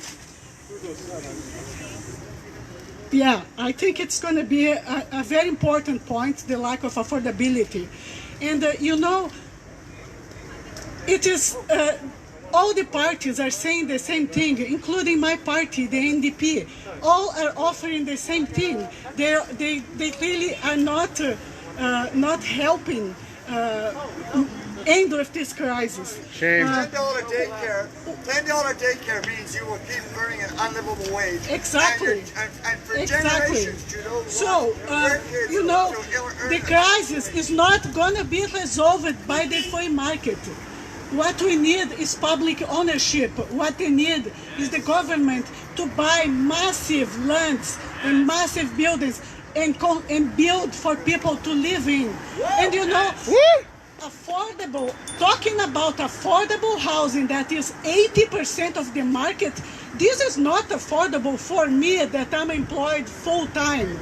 Yeah, I think it's going to be a very important point, the lack of affordability. And it is, all the parties are saying the same thing, including my party, the NDP. All are offering the same thing. They really are not helping end with this crisis. Shame. $10 daycare means you will keep earning an unlivable wage. Exactly. And for Exactly. generations, Trudeau. So, the crisis is not going to be resolved by the free market. What we need is public ownership. What they need is the government to buy massive lands and massive buildings and build for people to live in. And affordable, talking about affordable housing that is 80% of the market, this is not affordable for me that I'm employed full-time.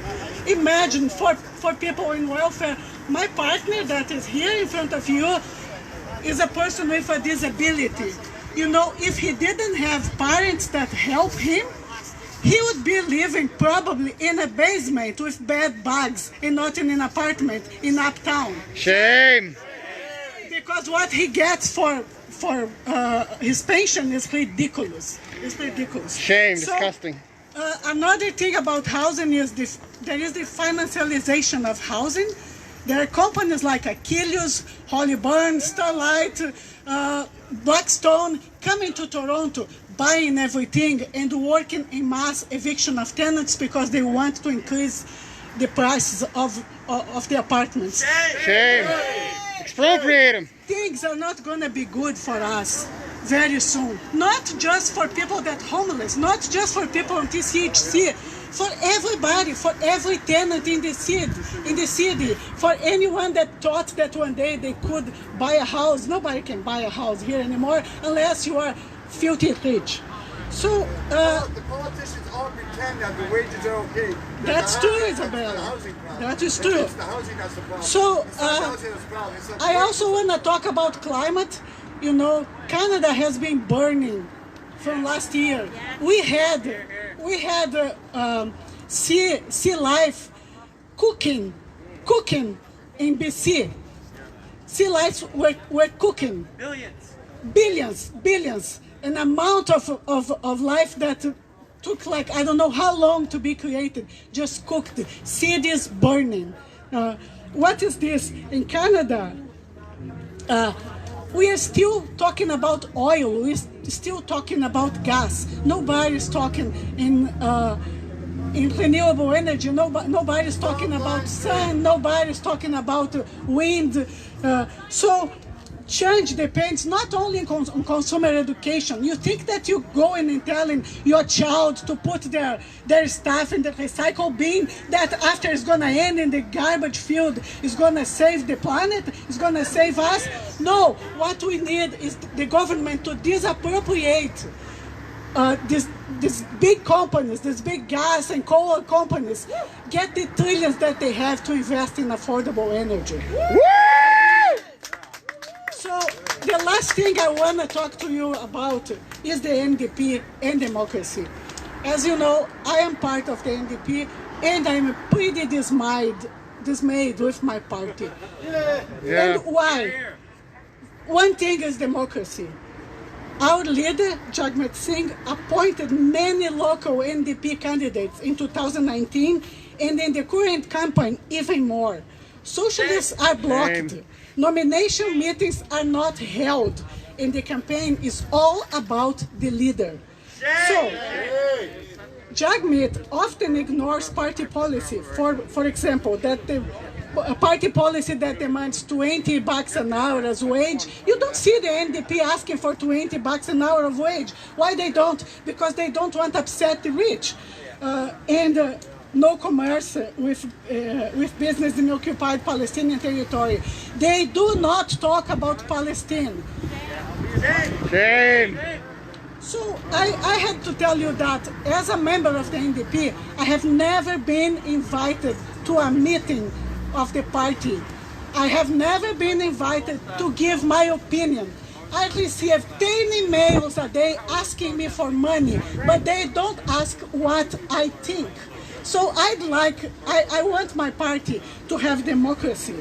Imagine for people in welfare, my partner that is here in front of you is a person with a disability. If he didn't have parents that help him, he would be living probably in a basement with bed bugs and not in an apartment in uptown. Shame. Because what he gets for his pension is ridiculous. It's ridiculous. Shame, So, disgusting. Another thing about housing is there is the financialization of housing. There are companies like Achilles, Hollyburn, Starlight, Blackstone coming to Toronto, buying everything and working in mass eviction of tenants because they want to increase the prices of the apartments. Shame. Expropriate them. Things are not going to be good for us very soon. Not just for people that are homeless, not just for people on TCHC, for everybody, for every tenant in the city, for anyone that thought that one day they could buy a house. Nobody can buy a house here anymore unless you are filthy rich. So the politicians all pretend that the wages are okay. That's true, Isabella. That is true. It's the housing that's the problem. So It's not the housing that's the problem. It's I also want to talk about climate. Canada has been burning from last year. We had sea life cooking in BC. Sea life were cooking. Billions. An amount of life that took like I don't know how long to be created, just cooked. Cities burning. What is this? In Canada, we are still talking about oil. We're still talking about gas. Nobody's talking in renewable energy. Nobody's talking about sun. Nobody's talking about wind. So change depends not only on consumer education. You think that you go in and telling your child to put their stuff in the recycle bin, that after it's going to end in the garbage field, is going to save the planet, is going to save us? No, what we need is the government to disappropriate these big companies, these big gas and coal companies, get the trillions that they have to invest in affordable energy. So the last thing I want to talk to you about is the NDP and democracy. As you know, I am part of the NDP and I'm pretty dismayed with my party. And why? One thing is democracy. Our leader, Jagmeet Singh, appointed many local NDP candidates in 2019 and in the current campaign even more. Socialists are blocked. Nomination meetings are not held, and the campaign is all about the leader. So, Jagmeet often ignores party policy. For example, that the party policy that demands $20 an hour as wage. You don't see the NDP asking for $20 an hour of wage. Why they don't? Because they don't want to upset the rich. No commerce with business in occupied Palestinian territory. They do not talk about Palestine. Shame. So I had to tell you that as a member of the NDP, I have never been invited to a meeting of the party. I have never been invited to give my opinion. I receive 10 emails a day asking me for money, but they don't ask what I think. So I want my party to have democracy.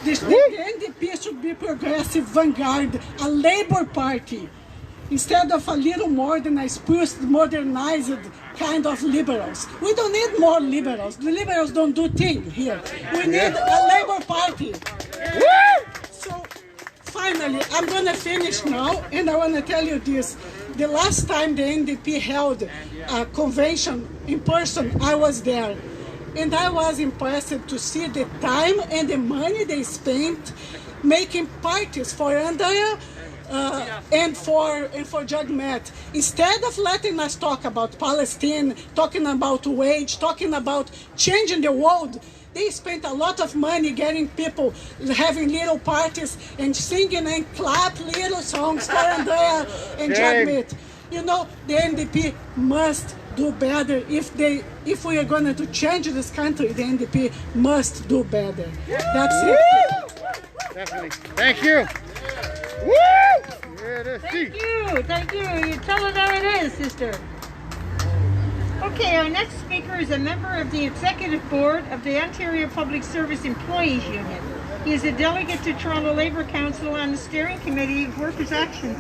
The NDP should be progressive vanguard, a labor party, instead of a little more than a spruced, modernized kind of liberals. We don't need more liberals. The liberals don't do things here. We need a labor party. So finally, I'm going to finish now, and I want to tell you this. The last time the NDP held a convention in person, I was there. And I was impressed to see the time and the money they spent making parties for Andrea and for Judge Matt. Instead of letting us talk about Palestine, talking about wage, talking about changing the world, they spent a lot of money getting people having little parties and singing and clap little songs for Andrea and Judge Matt. You know, the NDP must do better. If we are going to change this country, the NDP must do better. That's it. Definitely. Thank you. Woo! Thank you. You tell it how it is, sister. Okay, our next speaker is a member of the Executive Board of the Ontario Public Service Employees Union. He is a delegate to Toronto Labour Council on the Steering Committee of Workers' Action.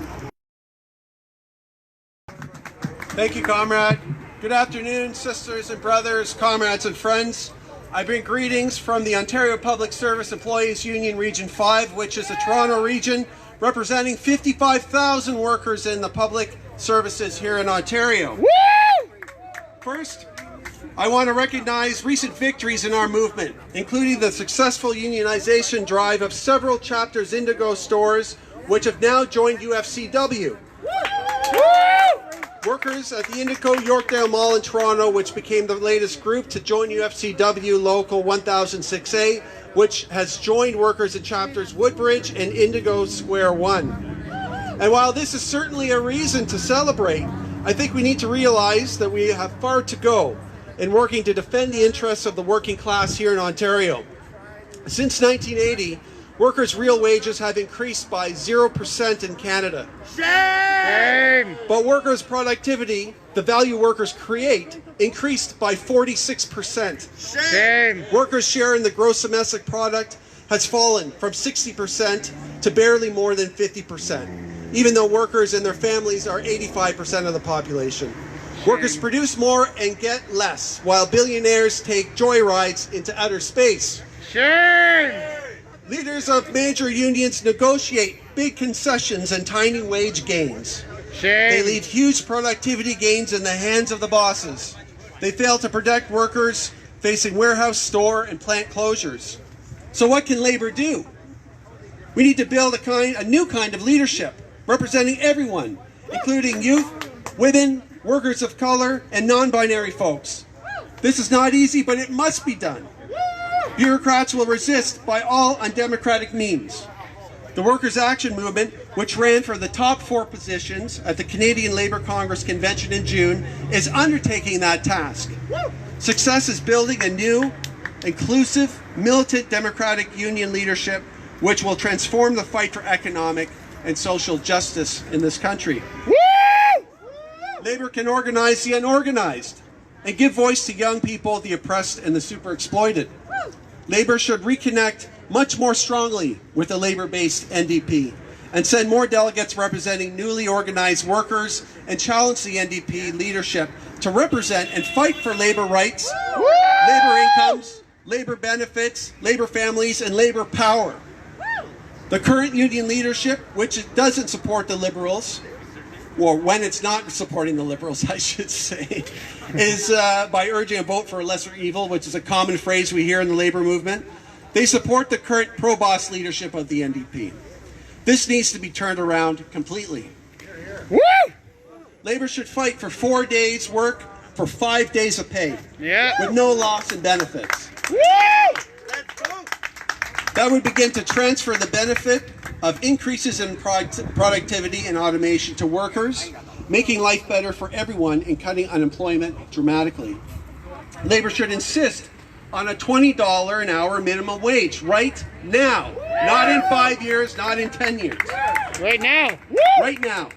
Thank you, comrade. Good afternoon, sisters and brothers, comrades and friends. I bring greetings from the Ontario Public Service Employees Union Region 5, which is a Toronto region representing 55,000 workers in the public services here in Ontario. Woo! First, I want to recognize recent victories in our movement, including the successful unionization drive of several Chapters Indigo stores, which have now joined UFCW. Woo! Workers at the Indigo Yorkdale Mall in Toronto, which became the latest group to join UFCW Local 1006A, which has joined workers in chapters Woodbridge and Indigo Square 1. And while this is certainly a reason to celebrate, I think we need to realize that we have far to go in working to defend the interests of the working class here in Ontario. Since 1980, workers' real wages have increased by 0% in Canada. Shame! But workers' productivity, the value workers create, increased by 46%. Shame! Workers' share in the gross domestic product has fallen from 60% to barely more than 50%, even though workers and their families are 85% of the population. Shame. Workers produce more and get less, while billionaires take joyrides into outer space. Shame! Leaders of major unions negotiate big concessions and tiny wage gains. Shame. They leave huge productivity gains in the hands of the bosses. They fail to protect workers facing warehouse, store, and plant closures. So what can labor do? We need to build a new kind of leadership, representing everyone, including youth, women, workers of color, and non-binary folks. This is not easy, but it must be done. Bureaucrats will resist by all undemocratic means. The Workers' Action Movement, which ran for the top 4 positions at the Canadian Labour Congress Convention in June, is undertaking that task. Success is building a new, inclusive, militant democratic union leadership which will transform the fight for economic and social justice in this country. Labour can organize the unorganized and give voice to young people, the oppressed, and the super exploited. Labour should reconnect much more strongly with the Labour-based NDP and send more delegates representing newly organized workers and challenge the NDP leadership to represent and fight for Labour rights, Labour incomes, Labour benefits, Labour families, and Labour power. The current union leadership, which doesn't support the Liberals, or when it's not supporting the Liberals, I should say, is by urging a vote for a lesser evil, which is a common phrase we hear in the Labour movement. They support the current pro-boss leadership of the NDP. This needs to be turned around completely. Woo! Labour should fight for 4 days work for 5 days of pay, with no loss in benefits. Woo! That would begin to transfer the benefit of increases in productivity and automation to workers, making life better for everyone and cutting unemployment dramatically. Labour should insist on a $20 an hour minimum wage right now. Not in 5 years, not in 10 years. Right now. Right now.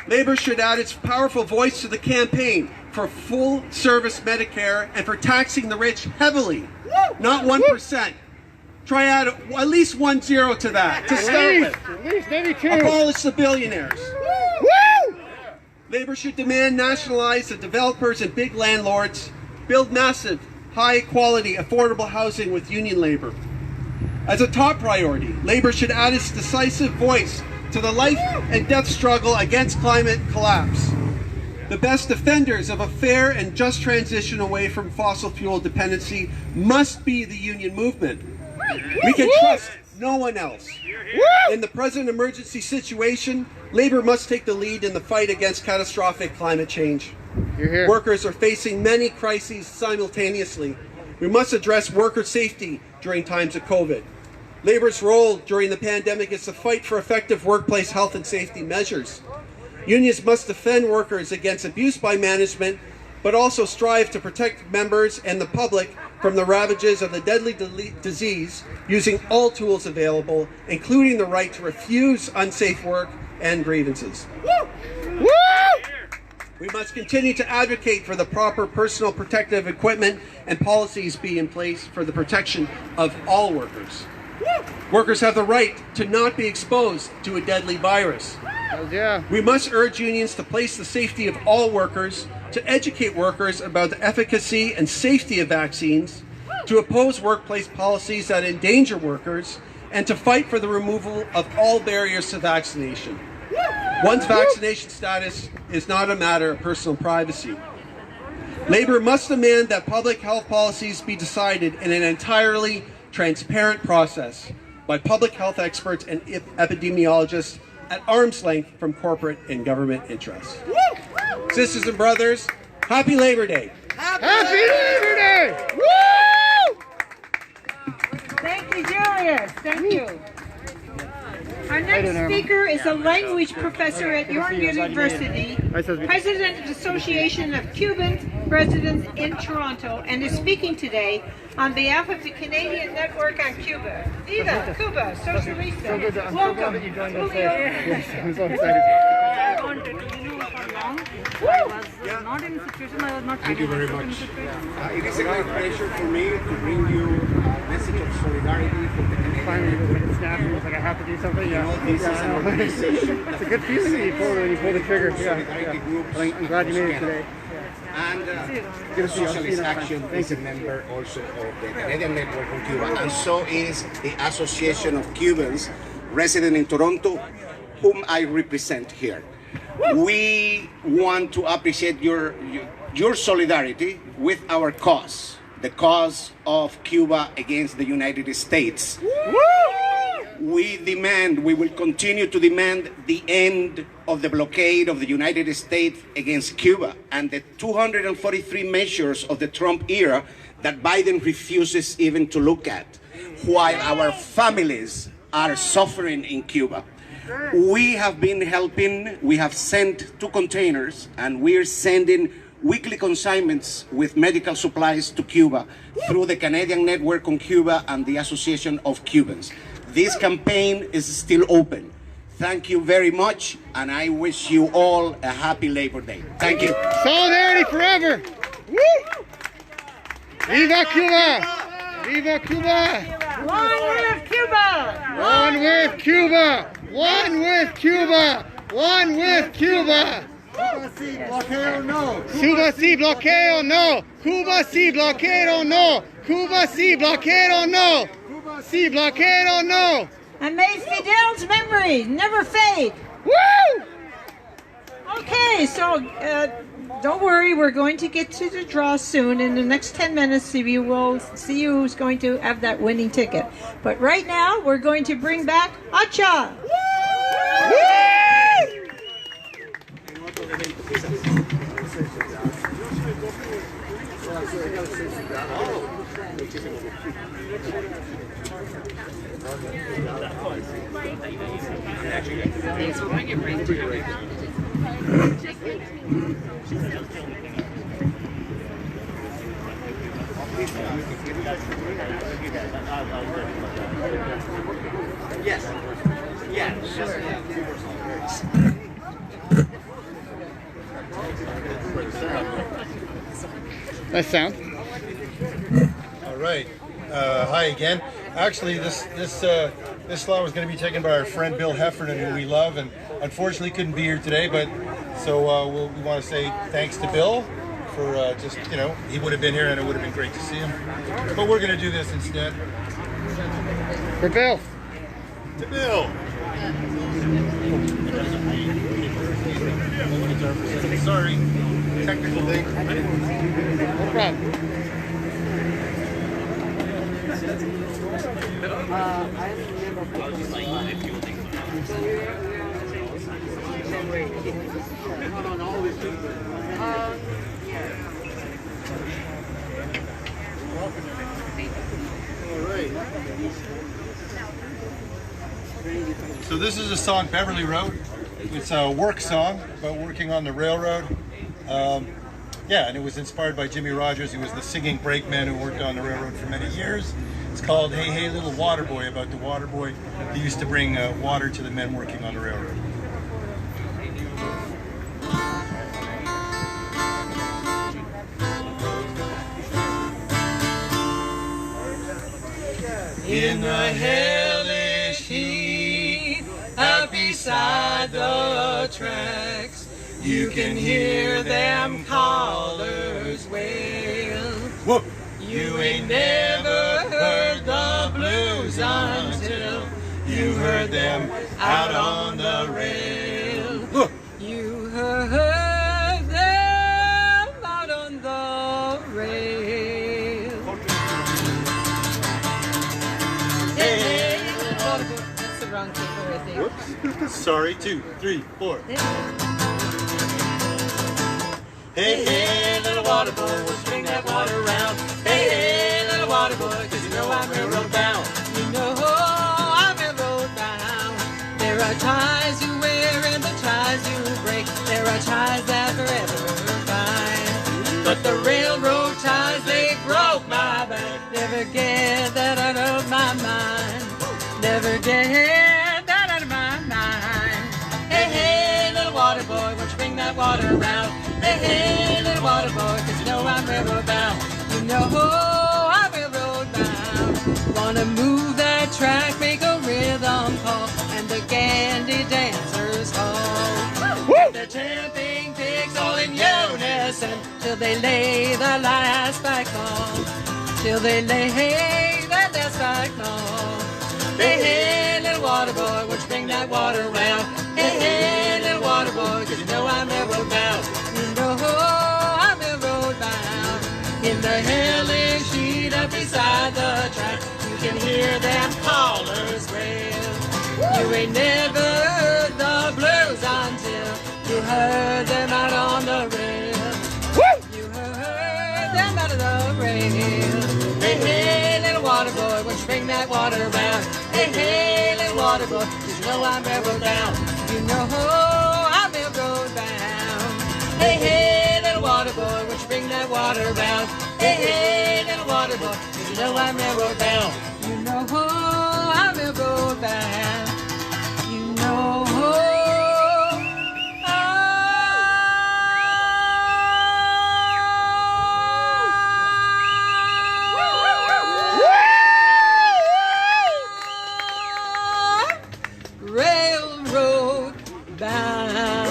Labour should add its powerful voice to the campaign for full-service Medicare and for taxing the rich heavily, not 1%. Try add at least 1 0 to that to start with. At least maybe 2. Abolish the billionaires. Labor should demand nationalize the developers and big landlords, build massive, high-quality, affordable housing with union labor. As a top priority, Labor should add its decisive voice to the life and death struggle against climate collapse. The best defenders of a fair and just transition away from fossil fuel dependency must be the union movement. We can trust no one else. In the present emergency situation, Labor must take the lead in the fight against catastrophic climate change. Workers are facing many crises simultaneously. We must address worker safety during times of COVID. Labor's role during the pandemic is to fight for effective workplace health and safety measures. Unions must defend workers against abuse by management, but also strive to protect members and the public from the ravages of the deadly disease using all tools available, including the right to refuse unsafe work and grievances. We must continue to advocate for the proper personal protective equipment and policies be in place for the protection of all workers. Workers have the right to not be exposed to a deadly virus. We must urge unions to place the safety of all workers, to educate workers about the efficacy and safety of vaccines, to oppose workplace policies that endanger workers, and to fight for the removal of all barriers to vaccination. One's vaccination status is not a matter of personal privacy. Labor must demand that public health policies be decided in an entirely transparent process by public health experts and epidemiologists at arm's length from corporate and government interests. Sisters and brothers, happy Labor Day! Happy Labor Day! Woo! Thank you, Julius. Thank you. Our next speaker is a language professor at York University, president of the Association of Cuban Residents in Toronto, and is speaking today on behalf of the Canadian Network on Cuba. Viva Cuba, Socialist. Welcome. You joined us. Yes, I'm so excited. I wanted to for long. I was not in a situation, I was not Thank you very much. It is a great pleasure for me to bring you a message of solidarity from the Canadian. Finally, it was like a snap. It was like I have to do something. It's a good feeling when you pull the trigger. I'm glad you made it today. And Socialist Action is a member also of the Canadian Network on Cuba, and so is the Association of Cubans resident in Toronto, whom I represent here. We want to appreciate your solidarity with our cause, the cause of Cuba against the United States. We will continue to demand the end of the blockade of the United States against Cuba and the 243 measures of the Trump era that Biden refuses even to look at, while our families are suffering in Cuba. We have been helping, we have sent 2 containers, and we're sending weekly consignments with medical supplies to Cuba through the Canadian Network on Cuba and the Association of Cubans. This campaign is still open. Thank you very much, and I wish you all a happy Labor Day. Thank you. Solidarity forever! Woo! Viva Cuba! Viva Cuba! One with Cuba! One with Cuba! One with Cuba! One with Cuba! Cuba sí, bloqueo no! Cuba sí, bloqueo no! Cuba sí, bloqueo no! Cuba sí, bloqueo no! Sí, bloqueo no! And may Fidel's memory never fade. Woo! Okay, so don't worry, we're going to get to the draw soon. In the next 10 minutes, you will see who's going to have that winning ticket. But right now, we're going to bring back Acha. Woo! Yes. Yeah. Sure. Nice sound. All right. Hi again. Actually, this slot was going to be taken by our friend Bill Heffernan, who we love, and unfortunately couldn't be here today. But so we want to say thanks to Bill for just, you know, he would have been here and it would have been great to see him. But we're going to do this instead. For Bill. To Bill. Sorry, technical thing. No problem. So this is a song Beverly wrote. It's a work song about working on the railroad. Yeah, and it was inspired by Jimmy Rogers, who was the singing brakeman who worked on the railroad for many years. It's called Hey Hey Little Water Boy, about the water boy that used to bring water to the men working on the railroad. In the hellish heat, out beside the tracks, you can hear them callers wail. Whoop. You ain't never heard the blues until you heard them out on the rail. Look. You heard them out on the rail. Hey, that's the wrong paper, I think. Whoops. Sorry, 2, 3, 4. Hey, hey, little water boy, we'll swing that water around. Hey, hey, little water boy, 'cause you know I'm railroad bound. You know I'm railroad bound. There are ties you wear and the ties you break. There are ties that forever bind. But the railroad ties, they broke my back. Never get that out of my mind. Never get that out of my mind. Hey, hey, little water boy, won't you bring that water around? Hey, hey, little water boy, 'cause you know I'm railroad bound. You know I'm railroad bound. Wanna move that track, make a rhythm call, and the candy dancers call. The tramping pigs all in unison, till they lay the last spike on. Till they lay the last spike on. Hey, hey, little water boy, won't you bring that water around? Hey, hey, little water boy, 'cause you know I'm railroad bound. You know I'm railroad bound. In the hellish heat up beside the track, you can hear them callers wail. You ain't never heard the blues until you heard them out on the rail. You heard them out of the rail. Hey, hey, little water boy, won't you bring that water around? Hey, hey, little water boy, 'cause you know I'm railroad bound. You know I'm railroad bound. Hey, hey, little water boy, won't you bring that water around? Hey, hey, little water boy, 'cause you know I'm railroad bound. You know I'm railroad bound. You know railroad bound.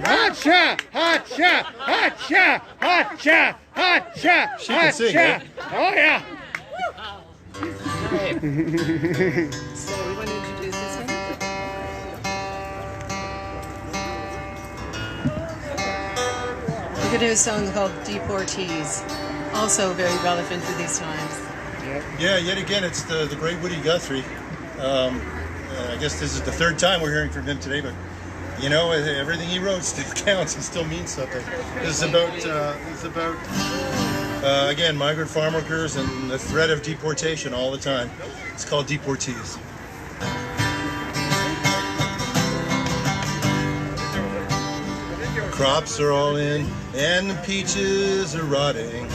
Hotcha! Hotcha! Hotcha! Hotcha! Hotcha! She can sing, eh? Oh yeah! So we want to introduce this one. We're going to do a song called Deportees, also very relevant to these times. Yeah, yet again, it's the great Woody Guthrie. I guess this is the third time we're hearing from him today, but you know, everything he wrote still counts and still means something. This is about again, migrant farm workers and the threat of deportation all the time. It's called Deportees. Crops are all in and the peaches are rotting.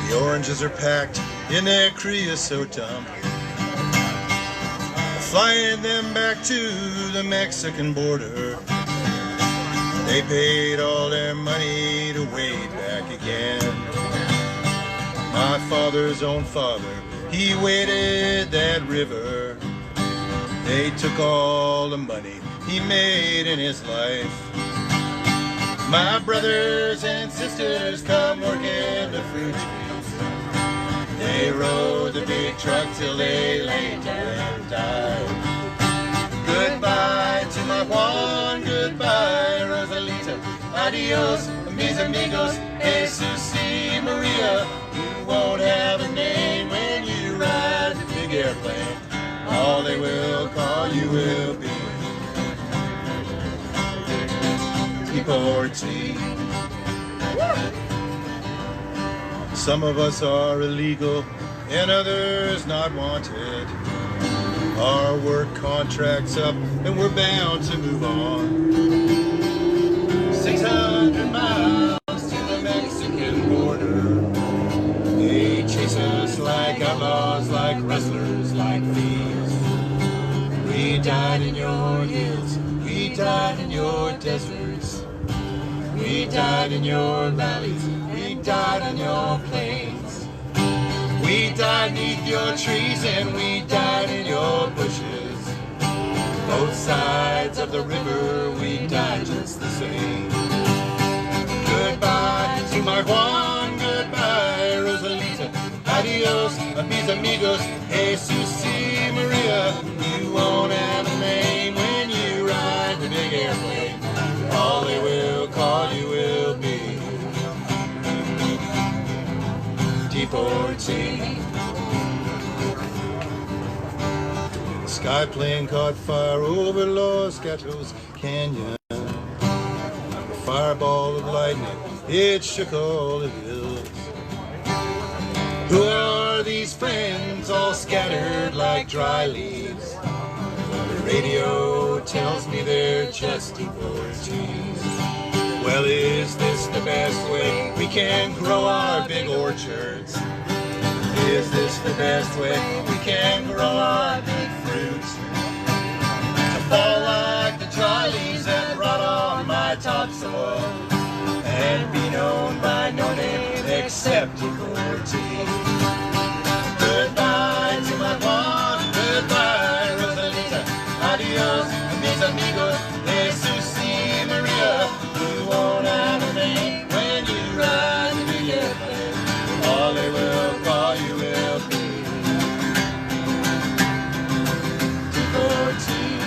The oranges are packed in their creosote dump. The flying them back to the Mexican border. They paid all their money to wade back again. My father's own father, he waded that river. They took all the money he made in his life. My brothers and sisters come working the fruit trees. They rode the big truck till they lay down and died. Goodbye to my Juan, goodbye Rosalita. Adios, mis amigos, Jesus y Maria. You won't have a name when you ride the big airplane. All they will call you will be deportee. Some of us are illegal and others not wanted. Our work contract's up and we're bound to move on. 600 miles to the Mexican border. They chase us like outlaws, like wrestlers, like thieves. We died in your hills, we died in your deserts. We died in your valleys, we died in your plains. We died neath your trees and we died in your bushes. Both sides of the river, we died just the same. Goodbye to my Juan, goodbye Rosalita. Adios, mis amigos, Jesus y Maria. You won't have a name when you ride the big airplane. All they will call you will be deportee. The sky plane caught fire over Los Gatos Canyon. A fireball of lightning, it shook all the hills. Who are these friends all scattered like dry leaves? The radio tells me they're just deportees. Well, is this the best way we can grow our big orchards? Is this the best way we can grow our big fruits? To fall like the dry leaves that rot on my topsoil and be known by no name except deportee. Goodbye to my Juan, goodbye Rosalita. Adios, mis amigos, Jesus y Maria. You won't have a name when you ride the big airplane. All they will call you will be deportee.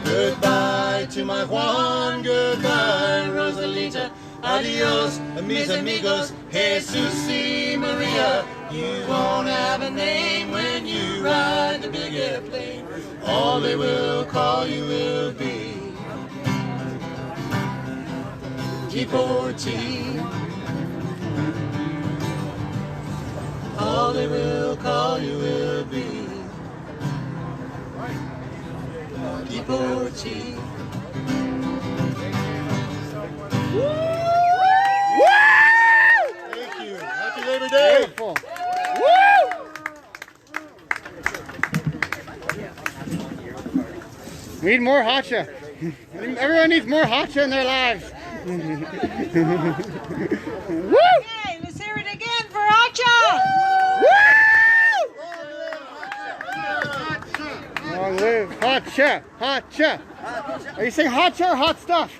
Goodbye to my Juan, goodbye Rosalita. Adios, mis amigos, Jesus y Maria. You won't have a name when you ride the big airplane. All they will call you will be deportee. All they will call you will be deportee. Thank you. Happy Labor Day. Beautiful. We need more hotcha. Everyone needs more hotcha in their lives. Woo! Okay, let's hear it again for Hacha. Woo! Long live hotcha, hotcha. Are you saying hotcha or hot stuff?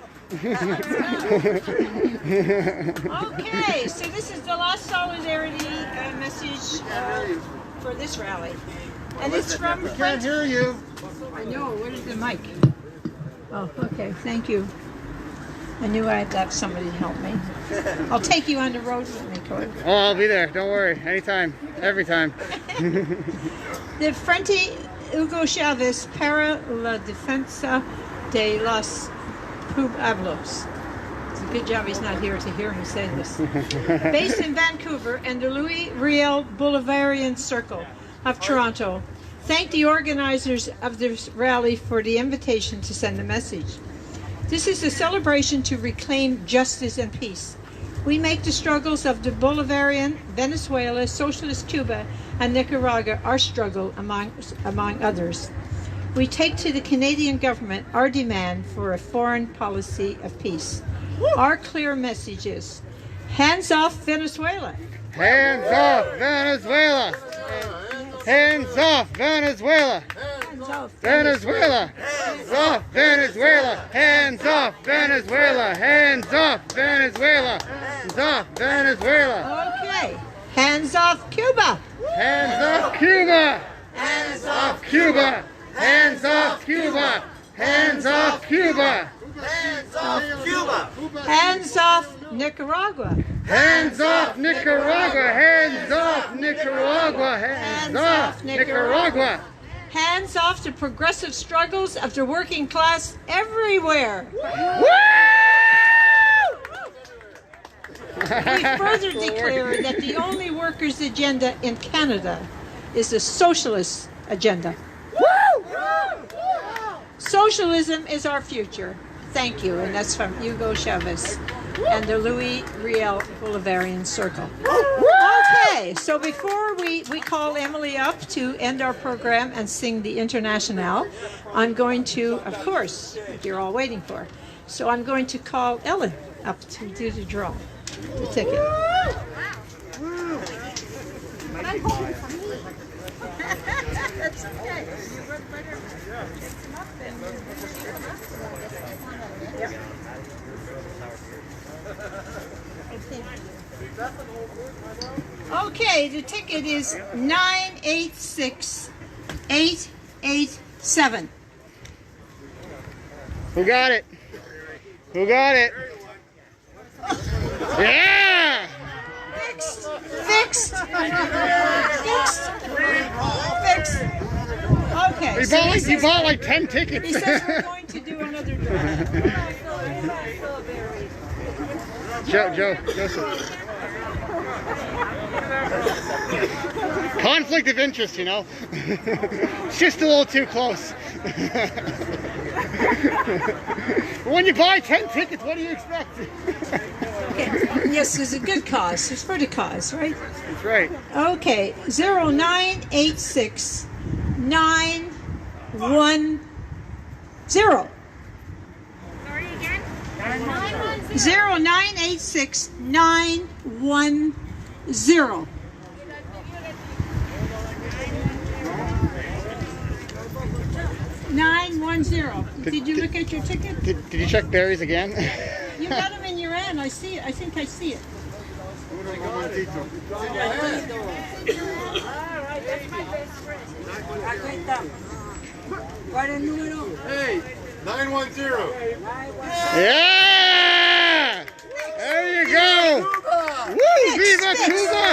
Okay, so this is the last solidarity message for this rally. And it's from... I can't hear you. I know, what is the mic? Oh, okay, thank you. I knew I'd have somebody to help me. I'll take you on the road with me, Corey. Oh, I'll be there. Don't worry. Anytime. Every time. The Frente Hugo Chavez para la defensa de los pueblos. It's a good job he's not here to hear me say this. Based in Vancouver and the Louis Riel Bolivarian Circle of Toronto, thank the organizers of this rally for the invitation to send a message. This is a celebration to reclaim justice and peace. We make the struggles of the Bolivarian, Venezuela, Socialist Cuba, and Nicaragua our struggle among others. We take to the Canadian government our demand for a foreign policy of peace. Our clear message is, hands off Venezuela. Hands off Venezuela. Hands off Venezuela. Venezuela. Hands off Venezuela. Hands off Venezuela. Hands off Venezuela. Hands off Venezuela. Okay. Hands off Cuba. Hands off Cuba. Hands off Cuba. Hands off Cuba. Hands off Cuba. Hands off Cuba. Hands off Nicaragua. Hands off Nicaragua. Hands off Nicaragua. Hands off Nicaragua. Hands off the progressive struggles of the working class everywhere. We further declare that the only workers' agenda in Canada is the socialist agenda. Socialism is our future. Thank you. And that's from Hugo Chavez and the Louis Riel Bolivarian Circle. Okay, so before we call Emily up to end our program and sing the Internationale, I'm going to, of course, what you're all waiting for, so I'm going to call Ellen up to do the draw, the ticket. That's okay. Okay, the ticket is 986887. Who got it? Who got it? Yeah! Fixed! Fixed! Fixed! Okay. You bought like 10 tickets. He says we're going to do another draw. Joseph. Conflict of interest, you know. It's just a little too close. When you buy 10 tickets, what do you expect? Okay. Yes, it's a good cause. It's for the cause, right? That's right. Okay. 0986 910. Sorry again? 0986 910. 910. Did you look at your ticket? Did you check Barry's again? You got them in your hand. I see it. I think I see it. Hey, 910. Yeah! There you go! Woo! Viva Cuba!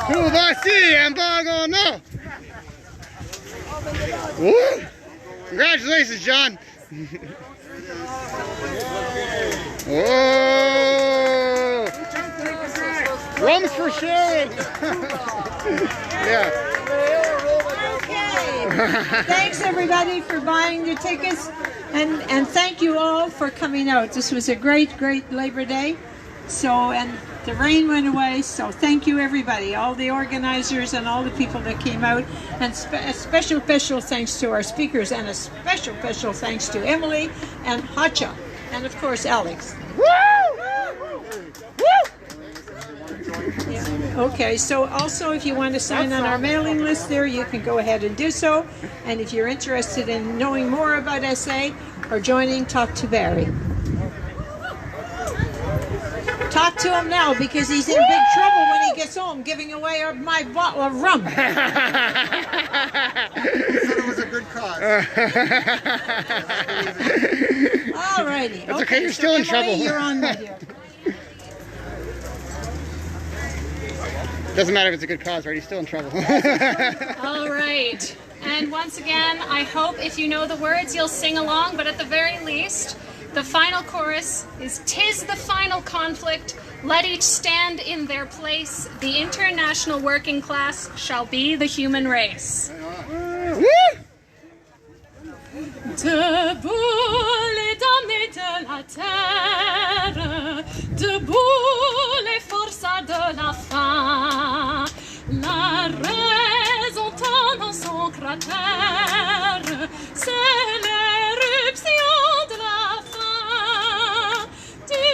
Cuba si, embargo no! Woo! Congratulations, John! Whoa! Drums for sharing! Yeah. Okay. Thanks everybody for buying the tickets, and thank you all for coming out. This was a great Labor Day. So, and the rain went away, so thank you everybody, all the organizers and all the people that came out, and a special thanks to our speakers, and a special thanks to Emily and Hacha, and of course Alex. Woo! Yeah. Okay, so also if you want to sign on our mailing list there, you can go ahead and do so, and if you're interested in knowing more about SA or joining, talk to Barry. Talk to him now, because he's in big trouble when he gets home giving away my bottle of rum. He said it was a good cause. All righty. It's okay, you're still in trouble. You're on, my dear. Doesn't matter if it's a good cause, right? He's still in trouble. All right. And once again, I hope if you know the words, you'll sing along, but at the very least, the final chorus is, "'Tis the final conflict, let each stand in their place, the international working class shall be the human race." Debout les damnés de la terre, debout c'est l'éruption de la faim. Du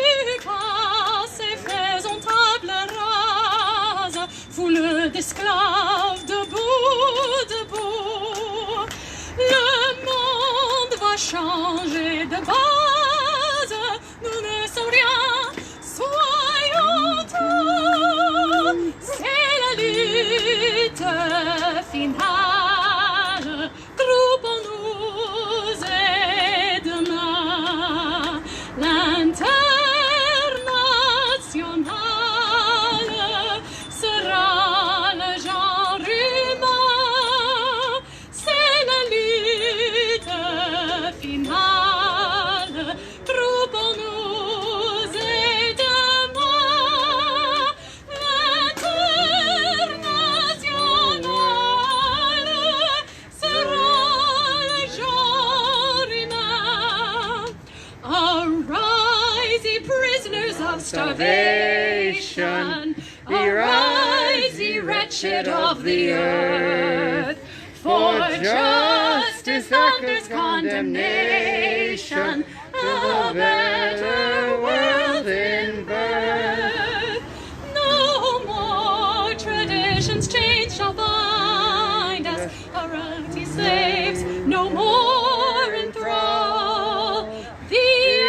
casse et faisons table rase, foule d'esclaves debout, debout. Le monde va changer de base, nous ne sommes rien, soyons tout. C'est la lutte finale, groupons-nous et demain l'international sera le genre humain. C'est la lutte finale, groupons-nous et demain l'international sera le genre humain. Arise, ye prisoners of starvation, arise, ye wretched of the earth, for justice thunders condemnation, a better world in birth. No more traditions chains shall bind us, heredity slaves, no more enthrall. The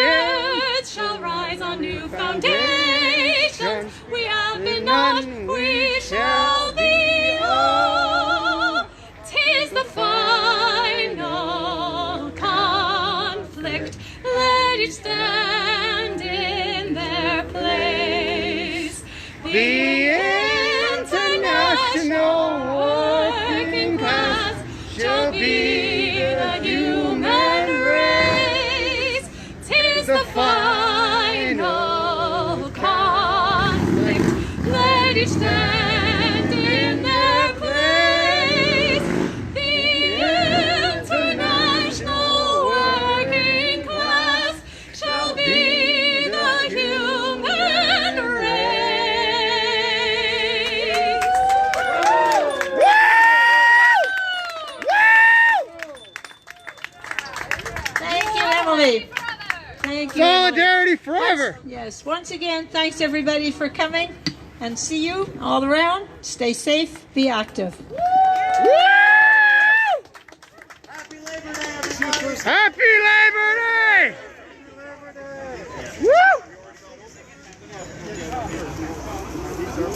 earth shall rise on new foundations. We have been none, we shall be all. 'Tis the final conflict. Let each stand in their place. The international working class shall be the human race. 'Tis the final conflict. Let each stand in their place. The international working class shall be the human race. Thank you, Emily. Thank you. Solidarity forever. Yes, once again, thanks everybody for coming, and see you all around. Stay safe, be active. Happy Labor Day!